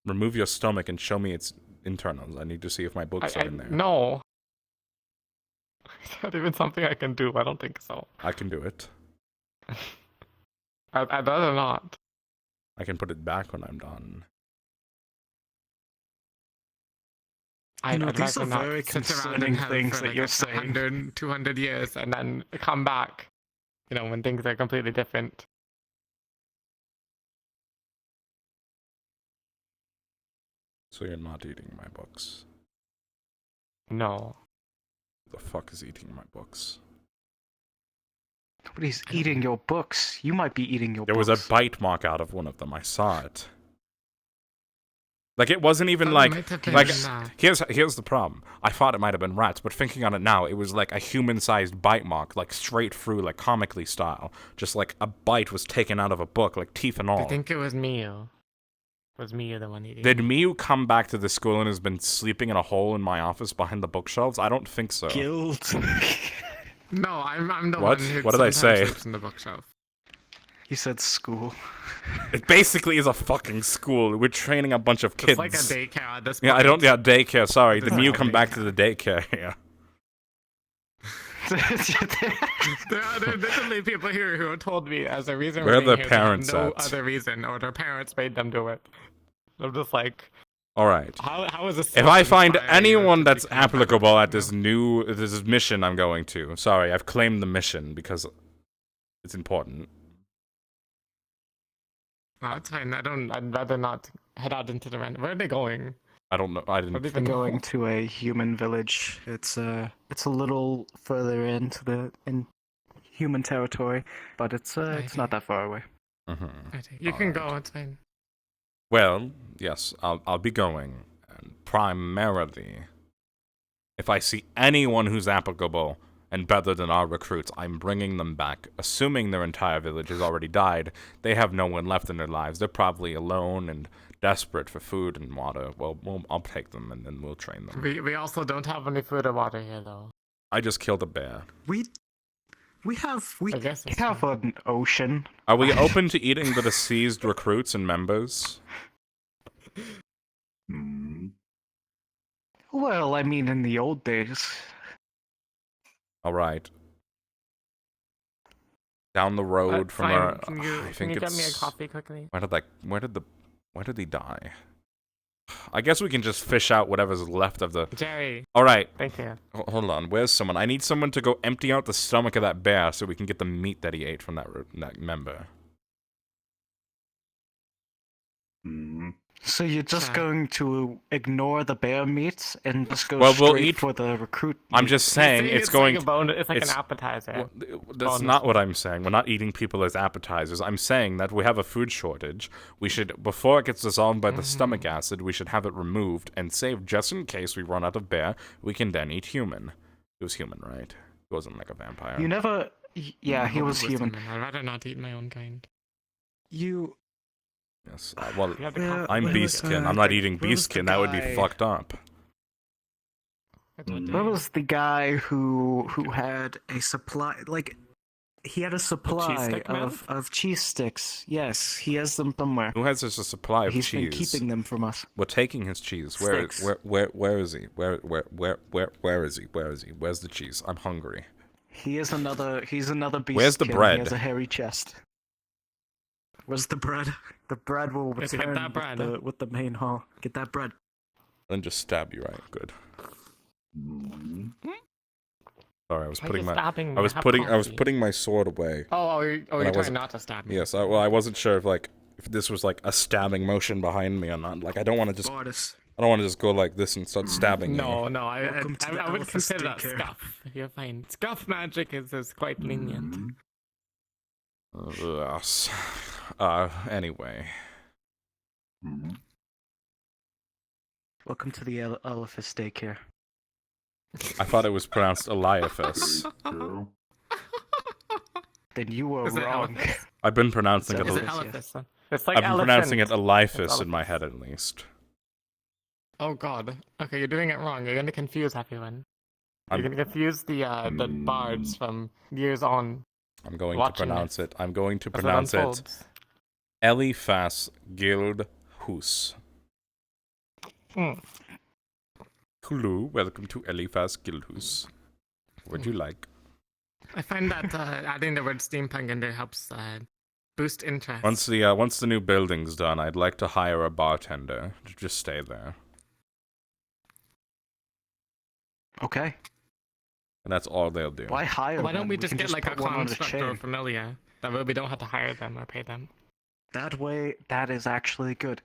Speaker 1: Remove your stomach and show me its internals. I need to see if my books are in there.
Speaker 2: No. Is that even something I can do? I don't think so.
Speaker 1: I can do it.
Speaker 2: I'd rather not.
Speaker 1: I can put it back when I'm done.
Speaker 2: I'd
Speaker 4: these
Speaker 2: rather
Speaker 4: are
Speaker 2: not
Speaker 4: very
Speaker 2: sit around
Speaker 4: concerning
Speaker 2: in hell
Speaker 4: things
Speaker 2: for
Speaker 4: that
Speaker 2: like
Speaker 4: you're
Speaker 2: 100, 200 years and then come back, when things are completely different.
Speaker 1: So you're not eating my books.
Speaker 2: No.
Speaker 1: Who the fuck is eating my books?
Speaker 4: Nobody's eating your books. You might be eating your
Speaker 1: There
Speaker 4: books.
Speaker 1: was a bite mark out of one of them. I saw it. Like, it wasn't even
Speaker 2: It
Speaker 1: like...
Speaker 2: might have been
Speaker 1: Like,
Speaker 2: that.
Speaker 1: here's the problem. I thought it might have been rats, but thinking on it now, it was like a human-sized bite mark, like straight through, like comically style. Just like a bite was taken out of a book, like teeth and all.
Speaker 2: I think it was Miu. Was Miu the one eating?
Speaker 1: Did Miu come back to the school and has been sleeping in a hole in my office behind the bookshelves? I don't think so.
Speaker 4: Guilt.
Speaker 2: No, I'm the
Speaker 1: What?
Speaker 2: one who
Speaker 1: What did I
Speaker 2: sometimes
Speaker 1: say?
Speaker 2: sleeps in the bookshelf.
Speaker 4: He said school.
Speaker 1: It basically is a fucking school. We're training a bunch of kids.
Speaker 2: It's like a daycare at this point.
Speaker 1: Yeah, I don't. Yeah, daycare. Sorry, did
Speaker 2: It's
Speaker 1: Miu
Speaker 2: not
Speaker 1: come
Speaker 2: a
Speaker 1: back to the daycare? Yeah.
Speaker 2: There are definitely people here who have told me as a reason
Speaker 1: Where
Speaker 2: for
Speaker 1: are
Speaker 2: being
Speaker 1: the
Speaker 2: here, they have
Speaker 1: parents
Speaker 2: no
Speaker 1: at?
Speaker 2: other reason, or their parents made them do it. I'm just like,
Speaker 1: All right.
Speaker 2: How is this?
Speaker 1: If I find
Speaker 2: inspiring
Speaker 1: anyone
Speaker 2: to
Speaker 1: that's
Speaker 2: become a
Speaker 1: applicable at
Speaker 2: Batman?
Speaker 1: this mission I'm going to. Sorry, I've claimed the mission because it's important.
Speaker 2: No, it's fine. I'd rather not head out into the random. Where are they going?
Speaker 1: I don't know. I
Speaker 2: What
Speaker 1: didn't.
Speaker 2: even
Speaker 4: Going to a human village. It's a little further in human territory, but it's not that far away.
Speaker 2: You can go. It's fine.
Speaker 1: Well, yes, I'll be going, and primarily, if I see anyone who's applicable and better than our recruits, I'm bringing them back. Assuming their entire village has already died, they have no one left in their lives. They're probably alone and desperate for food and water. Well, I'll take them and then we'll train them.
Speaker 2: We also don't have any food or water here, though.
Speaker 1: I just killed a bear.
Speaker 4: We have
Speaker 2: I guess it's
Speaker 4: an ocean.
Speaker 1: Are we open to eating the deceased recruits and members?
Speaker 4: Well, I mean, in the old days.
Speaker 1: All right. Down the road from
Speaker 2: fine.
Speaker 1: our.
Speaker 2: Can you,
Speaker 1: I
Speaker 2: can
Speaker 1: think
Speaker 2: you get
Speaker 1: it's.
Speaker 2: me a coffee quickly?
Speaker 1: Where did he die? I guess we can just fish out whatever's left of the.
Speaker 2: Jerry.
Speaker 1: All right.
Speaker 2: Thank you.
Speaker 1: Hold on. Where's someone? I need someone to go empty out the stomach of that bear so we can get the meat that he ate from that member.
Speaker 4: So you're just going to ignore the bear meat and just go
Speaker 1: Well, we'll
Speaker 4: straight
Speaker 1: eat-
Speaker 4: for the recruit?
Speaker 1: I'm just saying
Speaker 2: it's
Speaker 1: going.
Speaker 2: like a bone. It's like
Speaker 1: it's-
Speaker 2: an appetizer.
Speaker 1: That's not what I'm saying. We're not eating people as appetizers. I'm saying that we have a food shortage. We should, before it gets dissolved by the stomach acid, we should have it removed and saved just in case we run out of bear. We can then eat human. It was human, right? It wasn't like a vampire.
Speaker 4: You never. Yeah, he was human.
Speaker 2: I'd rather not eat my own kind.
Speaker 4: You.
Speaker 1: Yes. Well,
Speaker 2: You have the coffee.
Speaker 1: I'm beastkin. I'm not eating
Speaker 4: where was the
Speaker 1: beastkin. That would be
Speaker 4: guy?
Speaker 1: fucked up.
Speaker 4: Where was the guy who had a supply? Like, he had a supply
Speaker 2: stick man?
Speaker 4: of cheese sticks. Yes, he has them somewhere.
Speaker 1: Who has just a supply of
Speaker 4: He's
Speaker 1: cheese?
Speaker 4: been keeping them from us.
Speaker 1: We're taking his cheese. Where is
Speaker 4: Sticks.
Speaker 1: he? Where is he? Where's the cheese? I'm hungry.
Speaker 4: He's another beast.
Speaker 1: Where's the
Speaker 4: He
Speaker 1: bread?
Speaker 4: has a hairy chest. Where's the bread? The bread will
Speaker 2: Let's get
Speaker 4: return
Speaker 2: that bread.
Speaker 4: with the main hall. Get that bread.
Speaker 1: Then just stab you, right? Good. Sorry, I was
Speaker 2: Why
Speaker 1: putting
Speaker 2: you
Speaker 1: my
Speaker 2: stabbing me?
Speaker 1: I was
Speaker 2: Have
Speaker 1: putting
Speaker 2: coffee.
Speaker 1: my sword away.
Speaker 2: You're
Speaker 1: I
Speaker 2: trying
Speaker 1: wasn't-
Speaker 2: not to stab me.
Speaker 1: Yes, I wasn't sure if this was like a stabbing motion behind me or not. Like I don't want to just go like this and start stabbing you.
Speaker 2: No, I
Speaker 4: Welcome to the
Speaker 2: would
Speaker 4: Elephant
Speaker 2: consider that
Speaker 4: Daycare.
Speaker 2: scuff. You're fine. Scuff magic is quite lenient.
Speaker 1: Yes. Anyway.
Speaker 4: Welcome to the Elephant Daycare.
Speaker 1: I thought it was pronounced Eliaphus.
Speaker 4: Then you were
Speaker 2: Is it
Speaker 4: wrong.
Speaker 2: elephant?
Speaker 1: I've been pronouncing
Speaker 4: Is
Speaker 1: it.
Speaker 2: Is it
Speaker 4: Yes.
Speaker 2: elephant? Then? It's like
Speaker 1: I've been pronouncing it
Speaker 2: elephant.
Speaker 1: Eliaphus
Speaker 2: It's
Speaker 1: in my head at least.
Speaker 2: Oh god. Okay, you're doing it wrong. You're gonna confuse everyone. You're
Speaker 1: I'm-
Speaker 2: gonna confuse the bards from years on.
Speaker 1: I'm going to
Speaker 2: Watching
Speaker 1: pronounce it. I'm going to
Speaker 2: as
Speaker 1: pronounce it
Speaker 2: unfolds.
Speaker 1: Eliphas Gildhus.
Speaker 2: Hmm.
Speaker 1: Hello, welcome to Eliphas Gildhus. What do you like?
Speaker 2: I find that adding the word steampunk in there helps boost interest.
Speaker 1: Once the new building's done, I'd like to hire a bartender to just stay there.
Speaker 4: Okay.
Speaker 1: And that's all they'll do.
Speaker 4: Why hire?
Speaker 2: Why don't
Speaker 4: one?
Speaker 2: we just
Speaker 4: can
Speaker 2: get like a
Speaker 4: put one on the
Speaker 2: constructor or
Speaker 4: chain.
Speaker 2: familiar? That way we don't have to hire them or pay them.
Speaker 4: That way, that is actually good.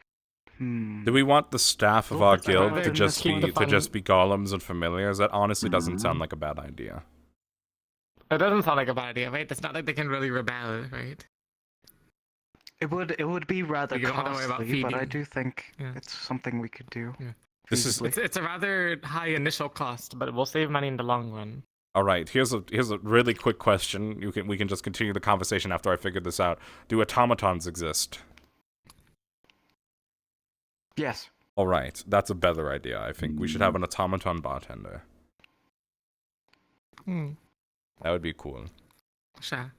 Speaker 1: Do we want the staff of
Speaker 4: Well,
Speaker 1: our
Speaker 4: that's
Speaker 1: guild
Speaker 4: better
Speaker 1: to
Speaker 4: than
Speaker 1: just
Speaker 2: keep
Speaker 1: be
Speaker 2: the fun-
Speaker 1: golems and familiars? That honestly doesn't sound like a bad idea.
Speaker 2: It doesn't sound like a bad idea, right? It's not like they can really rebel, right?
Speaker 4: It would be rather
Speaker 2: You don't have to worry about
Speaker 4: costly, but I
Speaker 2: feeding.
Speaker 4: do think
Speaker 2: Yeah.
Speaker 4: it's something we could do.
Speaker 2: Yeah.
Speaker 1: This is-
Speaker 4: feasibly.
Speaker 2: It's a rather high initial cost, but it will save money in the long run.
Speaker 1: All right, here's a really quick question. We can just continue the conversation after I figure this out. Do automatons exist?
Speaker 4: Yes.
Speaker 1: All right, that's a better idea. I think we should have an automaton bartender.
Speaker 2: Hmm.
Speaker 1: That would be cool.
Speaker 2: Sure.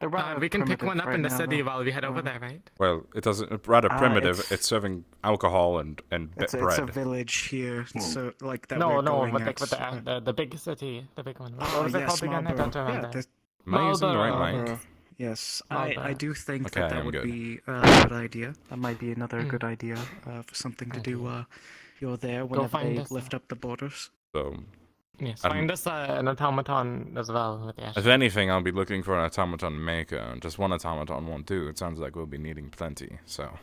Speaker 4: They're rather
Speaker 2: We can pick
Speaker 4: primitive
Speaker 2: one up
Speaker 4: right
Speaker 2: in the
Speaker 4: now,
Speaker 2: city
Speaker 4: though.
Speaker 2: while we head over
Speaker 4: Uh,
Speaker 2: there, right?
Speaker 1: Well, it doesn't. Rather primitive.
Speaker 4: it's-
Speaker 1: It's serving alcohol and
Speaker 4: It's
Speaker 1: bread.
Speaker 4: a village here, so like that.
Speaker 2: No,
Speaker 4: we're
Speaker 2: no,
Speaker 4: going
Speaker 2: with
Speaker 4: at,
Speaker 2: the big city, the big one. What
Speaker 4: Oh,
Speaker 2: was it
Speaker 4: yes,
Speaker 2: called again? I don't
Speaker 4: Marlborough.
Speaker 2: remember.
Speaker 4: Yeah,
Speaker 1: Am I using the right
Speaker 2: Marlboro.
Speaker 1: mic?
Speaker 4: Yes,
Speaker 2: Well
Speaker 4: I
Speaker 2: done.
Speaker 4: do think
Speaker 1: Okay,
Speaker 4: that that
Speaker 1: I'm
Speaker 4: would
Speaker 1: good.
Speaker 4: be a good idea. That might be another good idea for something to
Speaker 7: Thank
Speaker 4: do.
Speaker 7: you.
Speaker 4: You're there whenever
Speaker 2: find
Speaker 4: they
Speaker 2: us
Speaker 4: lift up the borders.
Speaker 1: So,
Speaker 2: Yes,
Speaker 1: I'm-
Speaker 2: find us an automaton as well with Ash.
Speaker 1: if anything, I'll be looking for an automaton maker. Just one automaton won't do. It sounds like we'll be needing plenty, so...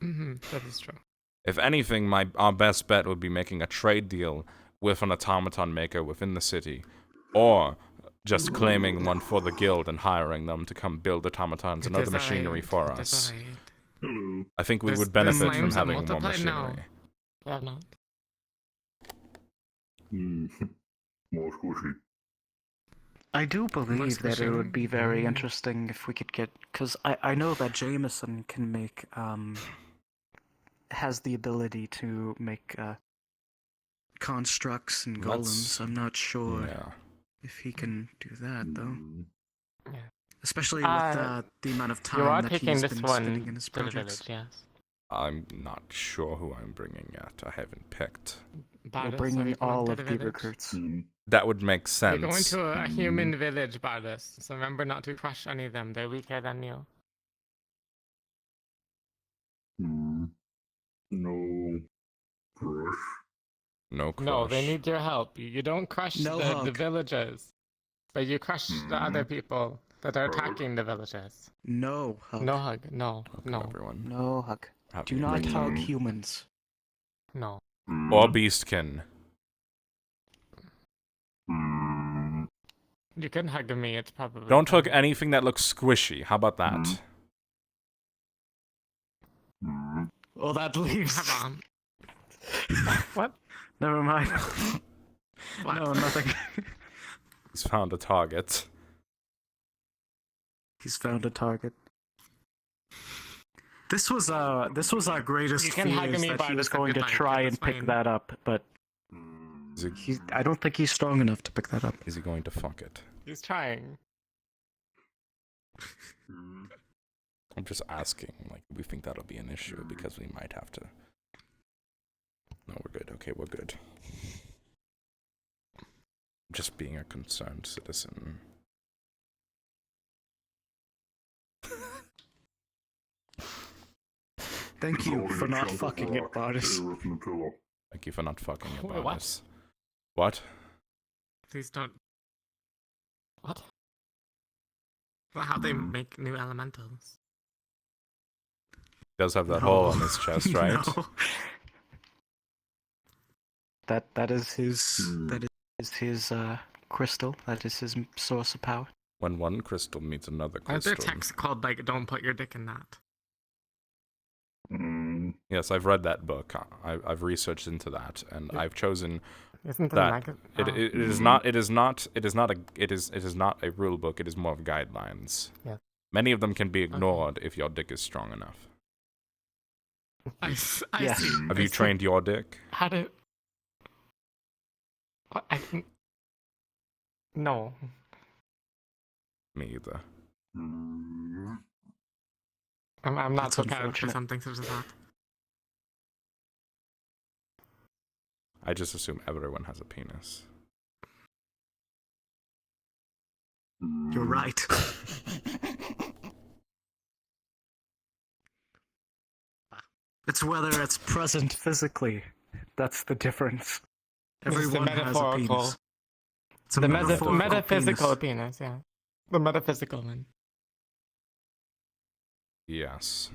Speaker 2: That is true.
Speaker 1: If anything, our best bet would be making a trade deal with an automaton maker within the city, or just claiming one for the guild and hiring them to come build automatons and other machinery for us.
Speaker 5: Hello.
Speaker 1: I think we
Speaker 2: There's-
Speaker 1: would benefit
Speaker 2: there's
Speaker 1: from
Speaker 2: slimes that
Speaker 1: having more
Speaker 2: multiply now.
Speaker 1: machinery.
Speaker 2: Yeah, no.
Speaker 5: More squishy.
Speaker 4: I do believe that it would be very
Speaker 2: Mm.
Speaker 4: interesting if we could get, because I know that Jameson can make has the ability to make constructs and
Speaker 1: Let's-
Speaker 4: golems. I'm not sure
Speaker 1: Yeah.
Speaker 4: if he can do that though.
Speaker 2: Yeah.
Speaker 4: Especially with the amount of
Speaker 2: You are
Speaker 4: time that
Speaker 2: taking
Speaker 4: he's
Speaker 2: this
Speaker 4: been
Speaker 2: one
Speaker 4: spending in his
Speaker 2: to the
Speaker 4: projects.
Speaker 2: village, yes.
Speaker 1: I'm not sure who I'm bringing yet. I haven't picked.
Speaker 4: We're
Speaker 2: Bardus, are
Speaker 4: bringing
Speaker 2: you going
Speaker 4: all
Speaker 2: to
Speaker 4: of
Speaker 2: the
Speaker 4: the
Speaker 2: village?
Speaker 4: recruits.
Speaker 1: That would make
Speaker 2: You're going
Speaker 1: sense.
Speaker 2: to a human village, Bardus, so remember not to crush any of them. They're weaker than you.
Speaker 5: No crush.
Speaker 1: No crush.
Speaker 2: No, they need your help. You don't crush
Speaker 4: No
Speaker 2: the
Speaker 4: hug.
Speaker 2: villagers, but you crush the other people that are attacking the villagers.
Speaker 4: No hug.
Speaker 2: No hug. No.
Speaker 1: Okay,
Speaker 2: No.
Speaker 1: everyone.
Speaker 4: No hug.
Speaker 1: Have
Speaker 4: Do
Speaker 1: you
Speaker 4: not
Speaker 1: been-
Speaker 4: hug humans.
Speaker 2: No.
Speaker 1: Or beastkin.
Speaker 2: You can hug me. It's probably.
Speaker 1: Don't hug
Speaker 2: fine.
Speaker 1: anything that looks squishy. How about that?
Speaker 4: Well, that leaves.
Speaker 2: Come on. What?
Speaker 4: Never mind.
Speaker 2: What?
Speaker 4: No, nothing.
Speaker 1: He's found a target.
Speaker 4: He's found a target. This was our greatest
Speaker 2: You can hug
Speaker 4: fear is
Speaker 2: me,
Speaker 4: that he
Speaker 2: Bardus,
Speaker 4: was
Speaker 2: if
Speaker 4: going
Speaker 2: you'd
Speaker 4: to
Speaker 2: like,
Speaker 4: try
Speaker 2: it's
Speaker 4: and pick
Speaker 2: fine.
Speaker 4: that up, but I don't think he's strong enough to pick that up.
Speaker 1: Is he going to fuck it?
Speaker 2: He's trying.
Speaker 1: I'm just asking. Like, we think that'll be an issue because we might have to. No, we're good. Okay, we're good. Just being a concerned citizen.
Speaker 4: Thank you for not fucking it, Bardus.
Speaker 1: Thank you for not fucking
Speaker 2: Wait,
Speaker 1: about
Speaker 2: what?
Speaker 1: us. What?
Speaker 2: Please don't. What? Well, how they make new elementals?
Speaker 1: He does have that
Speaker 4: No.
Speaker 1: hole on his chest, right?
Speaker 4: No. That is his crystal. That is his source of power.
Speaker 1: When one crystal meets another
Speaker 2: Aren't there
Speaker 1: crystal.
Speaker 2: texts called like "Don't put your dick in that"?
Speaker 1: Yes, I've read that book. I've researched into that, and I've chosen
Speaker 2: Isn't
Speaker 1: that
Speaker 2: it
Speaker 1: it is not a rule book. It is more of guidelines.
Speaker 2: Yeah.
Speaker 1: Many of them can be ignored if your dick is strong enough.
Speaker 2: I
Speaker 4: Yes.
Speaker 2: see.
Speaker 1: Have
Speaker 2: I
Speaker 1: you
Speaker 2: see.
Speaker 1: trained your dick?
Speaker 2: How to? What? No.
Speaker 1: Me either.
Speaker 2: I'm not
Speaker 4: That's
Speaker 2: prepared for
Speaker 4: unfortunate.
Speaker 2: something such as that.
Speaker 1: I just assume everyone has a penis.
Speaker 4: You're right. It's whether it's present physically. That's the difference.
Speaker 2: This is the
Speaker 4: Everyone has a
Speaker 2: metaphorical.
Speaker 4: penis. It's a
Speaker 2: The
Speaker 4: metaphorical
Speaker 2: metaphysical
Speaker 4: penis.
Speaker 2: penis, yeah. The metaphysical one.
Speaker 1: Yes.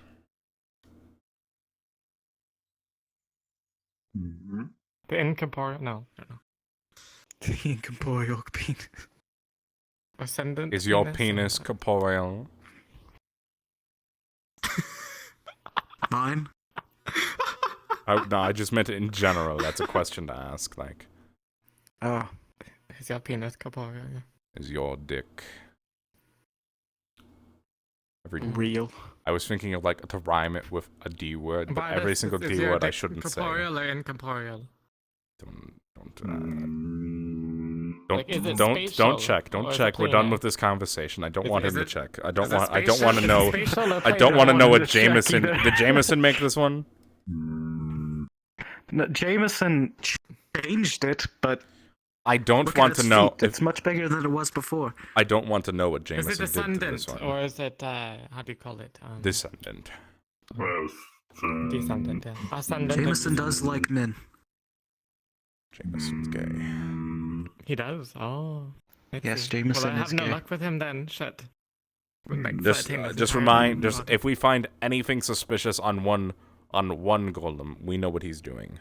Speaker 2: The incorporeal. No, I don't know.
Speaker 4: The incorporeal penis.
Speaker 2: Ascendant.
Speaker 1: Is your
Speaker 2: penis?
Speaker 1: penis corporeal?
Speaker 4: Mine?
Speaker 1: No, I just meant it in general. That's a question to ask. Like,
Speaker 4: Oh.
Speaker 2: Is your penis corporeal? Yeah.
Speaker 1: is your dick every?
Speaker 4: Real.
Speaker 1: I was thinking of like to rhyme it with a D word, but every single
Speaker 2: is
Speaker 1: D
Speaker 2: your
Speaker 1: word I
Speaker 2: dick
Speaker 1: shouldn't say.
Speaker 2: corporeal or incorporeal? Like, is it
Speaker 1: Don't
Speaker 2: spatial
Speaker 1: check.
Speaker 2: or
Speaker 1: Don't
Speaker 2: is it
Speaker 1: check. We're done
Speaker 2: planar?
Speaker 1: with this conversation. I don't
Speaker 2: Is
Speaker 1: want
Speaker 2: it-
Speaker 1: him to
Speaker 2: is it-
Speaker 1: check. I don't
Speaker 2: is it
Speaker 1: want. I don't
Speaker 2: spatial?
Speaker 1: want to
Speaker 2: Is it
Speaker 1: know.
Speaker 2: spatial or
Speaker 1: I don't
Speaker 2: planar?
Speaker 1: want to know what
Speaker 4: to check
Speaker 1: Jameson.
Speaker 4: either.
Speaker 1: Did Jameson make this one?
Speaker 4: No, Jameson changed it, but
Speaker 1: I don't
Speaker 4: Look
Speaker 1: want
Speaker 4: at
Speaker 1: to
Speaker 4: its
Speaker 1: know.
Speaker 4: feet. It's much bigger than it was before.
Speaker 1: I don't want to know what
Speaker 2: Is
Speaker 1: Jameson
Speaker 2: it
Speaker 1: did to this
Speaker 2: descendant
Speaker 1: one.
Speaker 2: or is it how do you call it?
Speaker 1: Descendant.
Speaker 2: Descendant. Yeah. Ascendant.
Speaker 4: Jameson does like men.
Speaker 1: Jameson's gay.
Speaker 2: He does. Oh. Let's
Speaker 4: Yes,
Speaker 2: see.
Speaker 4: Jameson
Speaker 2: Well, I
Speaker 4: is
Speaker 2: have no
Speaker 4: gay.
Speaker 2: luck with him then. Shit. Like,
Speaker 1: Just,
Speaker 2: flirting is
Speaker 1: just
Speaker 2: entirely
Speaker 1: remind. Just
Speaker 2: not-
Speaker 1: if we find anything suspicious on one golem, we know what he's doing.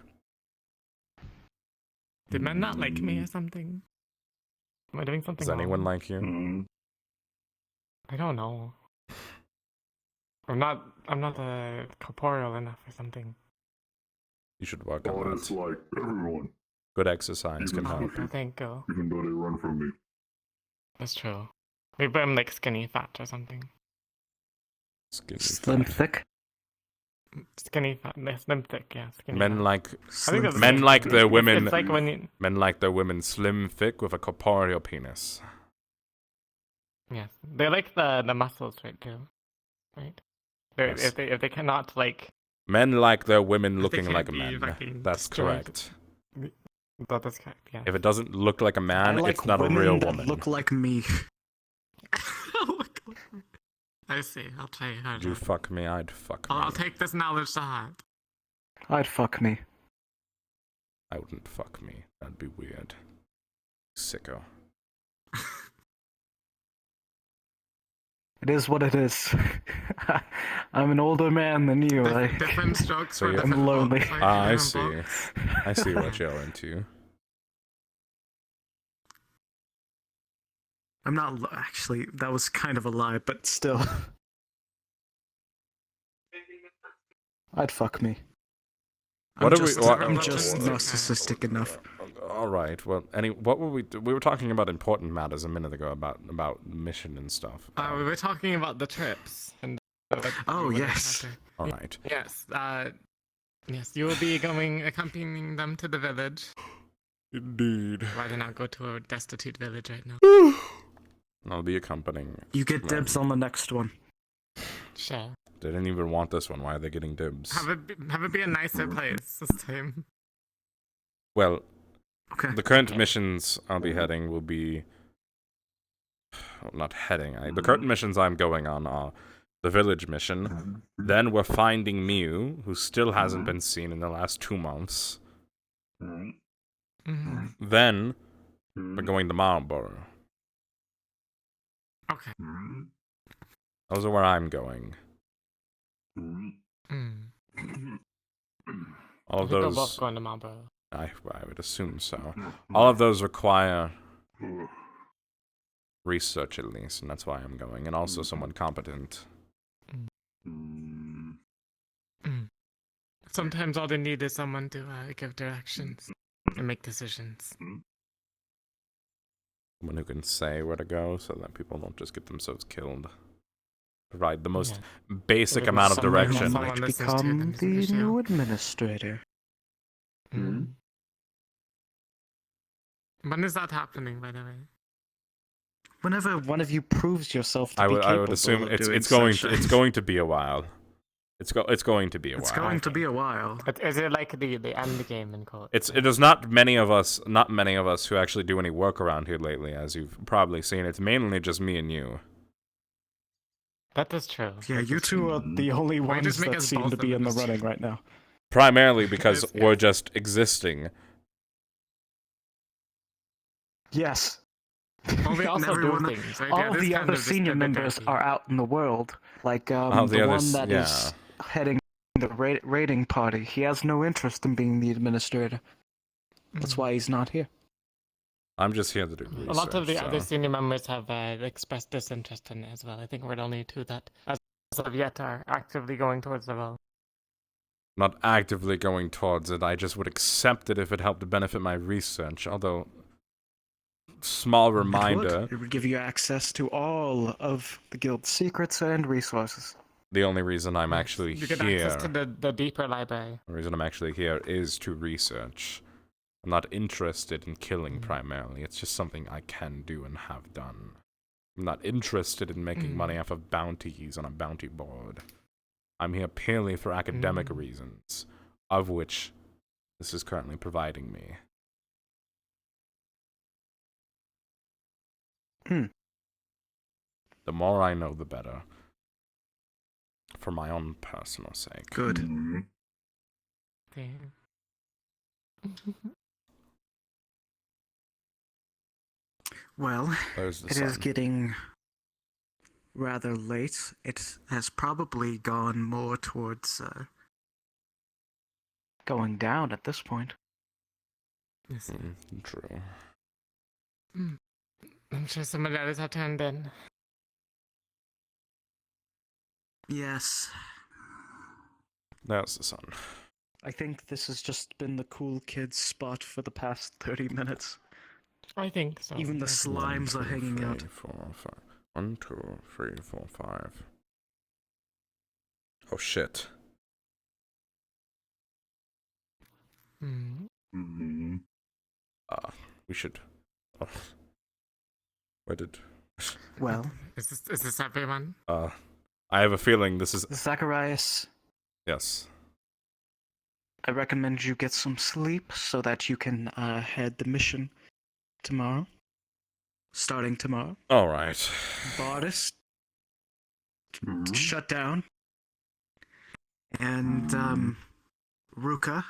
Speaker 2: Did men not like me or something? Am I doing something
Speaker 1: Does anyone
Speaker 2: wrong?
Speaker 1: like you?
Speaker 2: I don't know. I'm not corporeal enough or something.
Speaker 1: You should work on
Speaker 5: Honest
Speaker 1: that.
Speaker 5: like everyone,
Speaker 1: Good exercise can
Speaker 5: Even
Speaker 1: help.
Speaker 2: I think go.
Speaker 5: even though they run from me.
Speaker 2: That's true. Maybe I'm like skinny fat or something.
Speaker 1: Skinny
Speaker 4: Slim
Speaker 1: fat.
Speaker 4: thick.
Speaker 2: Skinny fat, slim thick, yeah. Skinny
Speaker 1: Men
Speaker 2: fat.
Speaker 1: like
Speaker 2: I think
Speaker 4: Slim
Speaker 2: that's
Speaker 4: thick.
Speaker 1: men like their women.
Speaker 2: It's like when you.
Speaker 1: Men like their women slim, thick, with a corporeal penis.
Speaker 2: Yes, they like the muscles, right? Too, right?
Speaker 1: Yes.
Speaker 2: If they cannot like.
Speaker 1: Men like their women
Speaker 2: If they
Speaker 1: looking
Speaker 2: can't
Speaker 1: like
Speaker 2: be
Speaker 1: men.
Speaker 2: fucking
Speaker 1: That's
Speaker 2: destroyed.
Speaker 1: correct.
Speaker 2: That is correct. Yeah.
Speaker 1: If it doesn't look like a man,
Speaker 4: I like
Speaker 1: it's not a
Speaker 4: women
Speaker 1: real
Speaker 4: that
Speaker 1: woman.
Speaker 4: look like me.
Speaker 2: I see. I'll try harder.
Speaker 1: You fuck me, I'd fuck me.
Speaker 2: I'll take this knowledge to heart.
Speaker 4: I'd fuck me.
Speaker 1: I wouldn't fuck me. That'd be weird. Sicko.
Speaker 4: It is what it is. I'm an older man than you.
Speaker 2: Different strokes
Speaker 1: So
Speaker 2: for
Speaker 1: you-
Speaker 2: different
Speaker 4: I'm lonely.
Speaker 2: folks, like
Speaker 1: Ah, I
Speaker 2: different
Speaker 1: see.
Speaker 2: books.
Speaker 1: I see what you're into.
Speaker 4: I'm not actually. That was kind of a lie, but still. I'd fuck me.
Speaker 1: What
Speaker 4: I'm
Speaker 1: are we-
Speaker 4: just,
Speaker 1: what-
Speaker 4: I'm just narcissistic enough.
Speaker 1: All right. Well, what were we were talking about important matters a minute ago about mission and stuff.
Speaker 2: We were talking about the trips and.
Speaker 4: Oh,
Speaker 2: what
Speaker 4: yes.
Speaker 2: happened.
Speaker 1: All right.
Speaker 2: Yes. Yes. You will be accompanying them to the village.
Speaker 1: Indeed.
Speaker 2: Rather not go to a destitute village right now.
Speaker 1: I'll be accompanying.
Speaker 4: You get dibs on the next one.
Speaker 2: Sure.
Speaker 1: They didn't even want this one. Why are they getting dibs?
Speaker 2: Have it be a nicer place this time.
Speaker 1: Well,
Speaker 4: Okay.
Speaker 1: the current missions I'll be heading will be... Well, not heading. The current missions I'm going on are the village mission. Then we're finding Mew, who still hasn't been seen in the last 2 months.
Speaker 2: Mm-hmm.
Speaker 1: Then we're going to Marlborough.
Speaker 2: Okay.
Speaker 1: Those are where I'm going.
Speaker 2: Mm.
Speaker 1: All
Speaker 2: I
Speaker 1: of
Speaker 2: think we're
Speaker 1: those...
Speaker 2: both going to Marlborough.
Speaker 1: I would assume so. All of those require research, at least, and that's why I'm going. And also someone competent.
Speaker 2: Mm. Sometimes all they need is someone to give directions and make decisions.
Speaker 1: Someone who can say where to go so that people don't just get themselves killed. Provide the most basic
Speaker 2: If
Speaker 1: amount of
Speaker 2: someone-
Speaker 1: direction.
Speaker 2: someone
Speaker 4: Might
Speaker 2: listens to
Speaker 4: become
Speaker 2: them, it's an
Speaker 4: the
Speaker 2: issue.
Speaker 4: new administrator.
Speaker 2: Mm. When is that happening, by the way?
Speaker 4: Whenever one of you proves yourself to
Speaker 1: I
Speaker 4: be
Speaker 1: would
Speaker 4: capable
Speaker 1: assume
Speaker 4: of
Speaker 1: it's
Speaker 4: doing
Speaker 1: going
Speaker 4: such
Speaker 1: it's going to be a while. It's going to be a
Speaker 4: It's
Speaker 1: while.
Speaker 4: going to be a while.
Speaker 2: Is it like the end game in quote?
Speaker 1: It is not many of us who actually do any work around here lately, as you've probably seen. It's mainly just me and you.
Speaker 2: That is true.
Speaker 4: Yeah, you two are the only
Speaker 2: Why
Speaker 4: ones
Speaker 2: just make
Speaker 4: that
Speaker 2: us
Speaker 4: seem
Speaker 2: both
Speaker 4: to be in the
Speaker 2: administrators?
Speaker 4: running right now.
Speaker 1: Primarily because
Speaker 2: Yes,
Speaker 1: we're
Speaker 2: yes.
Speaker 1: just existing.
Speaker 4: Yes.
Speaker 2: Well, we also do
Speaker 4: Everyone-
Speaker 2: things, right?
Speaker 4: All
Speaker 2: Yeah,
Speaker 4: of
Speaker 2: this
Speaker 4: the
Speaker 2: kind
Speaker 4: other
Speaker 2: of just
Speaker 4: senior
Speaker 2: a bit
Speaker 4: members
Speaker 2: dirty.
Speaker 4: are out in the world. Like
Speaker 1: All the
Speaker 4: the
Speaker 1: others-
Speaker 4: one that is heading the raiding party. He has no interest in being the administrator. That's
Speaker 2: Mm.
Speaker 4: why he's not here.
Speaker 1: I'm just here to do research.
Speaker 2: A lot of the
Speaker 1: so.
Speaker 2: other senior members have expressed disinterest in it as well. I think we're the only two that, as of yet, are actively going towards the role.
Speaker 1: Not actively going towards it. I just would accept it if it helped to benefit my research. Although, small reminder,
Speaker 4: It would give you access to all of the guild's secrets and resources.
Speaker 1: the only reason I'm
Speaker 2: Yes,
Speaker 1: actually
Speaker 2: you get
Speaker 1: here,
Speaker 2: access to the deeper library.
Speaker 1: the reason I'm actually here is to research. I'm not interested in killing primarily. It's just something I can do and have done. I'm not interested in making money off of bounties on a bounty board. I'm here purely for academic reasons, of which this is currently providing me. The more I know, the better. For my own personal sake.
Speaker 4: Good.
Speaker 5: Mhm.
Speaker 2: Damn.
Speaker 4: Well,
Speaker 1: Where's the
Speaker 4: it
Speaker 1: sun?
Speaker 4: is getting rather late. It has probably gone more towards going down at this point.
Speaker 2: Yes.
Speaker 1: True.
Speaker 2: I'm sure some of the others have turned in.
Speaker 4: Yes.
Speaker 1: There's the sun.
Speaker 4: I think this has just been the cool kids spot for the past 30 minutes.
Speaker 2: I think so.
Speaker 4: Even the
Speaker 2: yeah.
Speaker 4: slimes are hanging out.
Speaker 1: 1, 2, 3, 4, 5. Oh shit.
Speaker 2: Hmm.
Speaker 5: Mhm.
Speaker 1: We should. Oh. Where did?
Speaker 4: Well,
Speaker 2: Is this everyone?
Speaker 1: I have a feeling this is.
Speaker 4: Zacharias,
Speaker 1: Yes.
Speaker 4: I recommend you get some sleep so that you can head the mission tomorrow. Starting tomorrow.
Speaker 1: Alright.
Speaker 4: Bardis,
Speaker 5: Mhm.
Speaker 4: shut down. And, Ruka,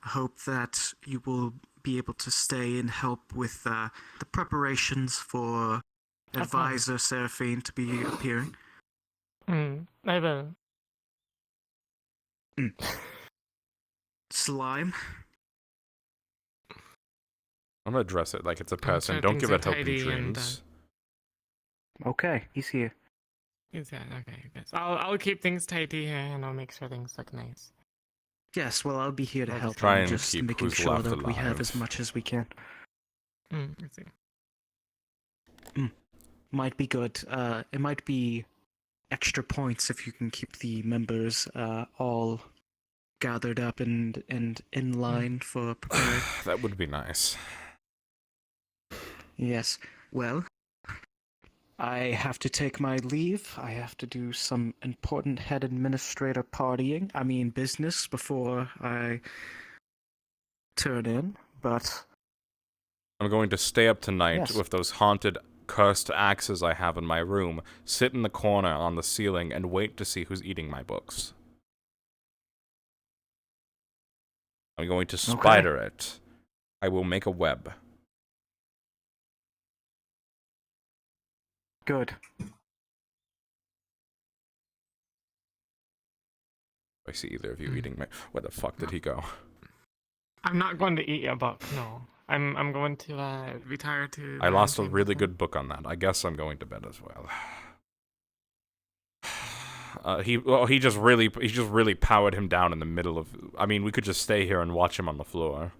Speaker 4: hope that you will be able to stay and help with the preparations for Advisor Seraphine to be appearing.
Speaker 2: I will.
Speaker 4: Slime,
Speaker 1: I'm gonna address it like it's a
Speaker 2: I'm
Speaker 1: person.
Speaker 2: sure
Speaker 1: Don't
Speaker 2: things
Speaker 1: give
Speaker 2: are
Speaker 1: it hope in
Speaker 2: tidy and,
Speaker 1: dreams.
Speaker 4: okay, he's here.
Speaker 2: Is that okay? Yes. I'll keep things tidy here and I'll make sure things look nice.
Speaker 4: Yes, well, I'll be here to
Speaker 2: I'll
Speaker 4: help.
Speaker 1: try
Speaker 4: I'm
Speaker 1: and
Speaker 4: just
Speaker 1: keep
Speaker 4: making
Speaker 1: who's
Speaker 4: sure
Speaker 1: left
Speaker 4: that we have
Speaker 1: alive.
Speaker 4: as much as we can.
Speaker 2: I see.
Speaker 4: Might be good. It might be extra points if you can keep the members all gathered up and in line for preparing.
Speaker 1: That would be nice.
Speaker 4: Yes. Well, I have to take my leave. I have to do some important head administrator partying. I mean business before I turn in, but
Speaker 1: I'm going to stay up tonight
Speaker 4: Yes.
Speaker 1: with those haunted, cursed axes I have in my room, sit in the corner on the ceiling, and wait to see who's eating my books. I'm going to spider it. I will make a web.
Speaker 4: good.
Speaker 1: I see either of you eating my. Where the fuck did he go?
Speaker 2: I'm not going to eat your book, no. I'm going to retire to
Speaker 1: I lost a
Speaker 2: Valentine's
Speaker 1: really
Speaker 2: Day.
Speaker 1: good book on that. I guess I'm going to bed as well. He just really powered him down in the middle of. I mean, we could just stay here and watch him on the floor.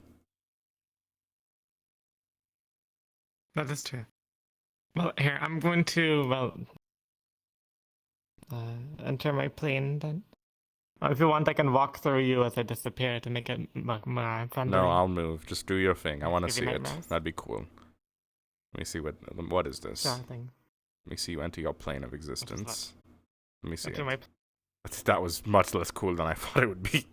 Speaker 2: That is true. Well, here, I'm going to, enter my plane then. If you want, I can walk through you as I disappear to make it more friendly.
Speaker 1: No, I'll move. Just do your thing. I want to
Speaker 2: Give
Speaker 1: see
Speaker 2: you
Speaker 1: it.
Speaker 2: nightmares?
Speaker 1: That'd be cool. Let me see what is this?
Speaker 2: Sure thing.
Speaker 1: Let me see you enter your plane of existence. Let me see
Speaker 2: Enter
Speaker 1: it.
Speaker 2: my
Speaker 1: That was much less cool than I thought it would be.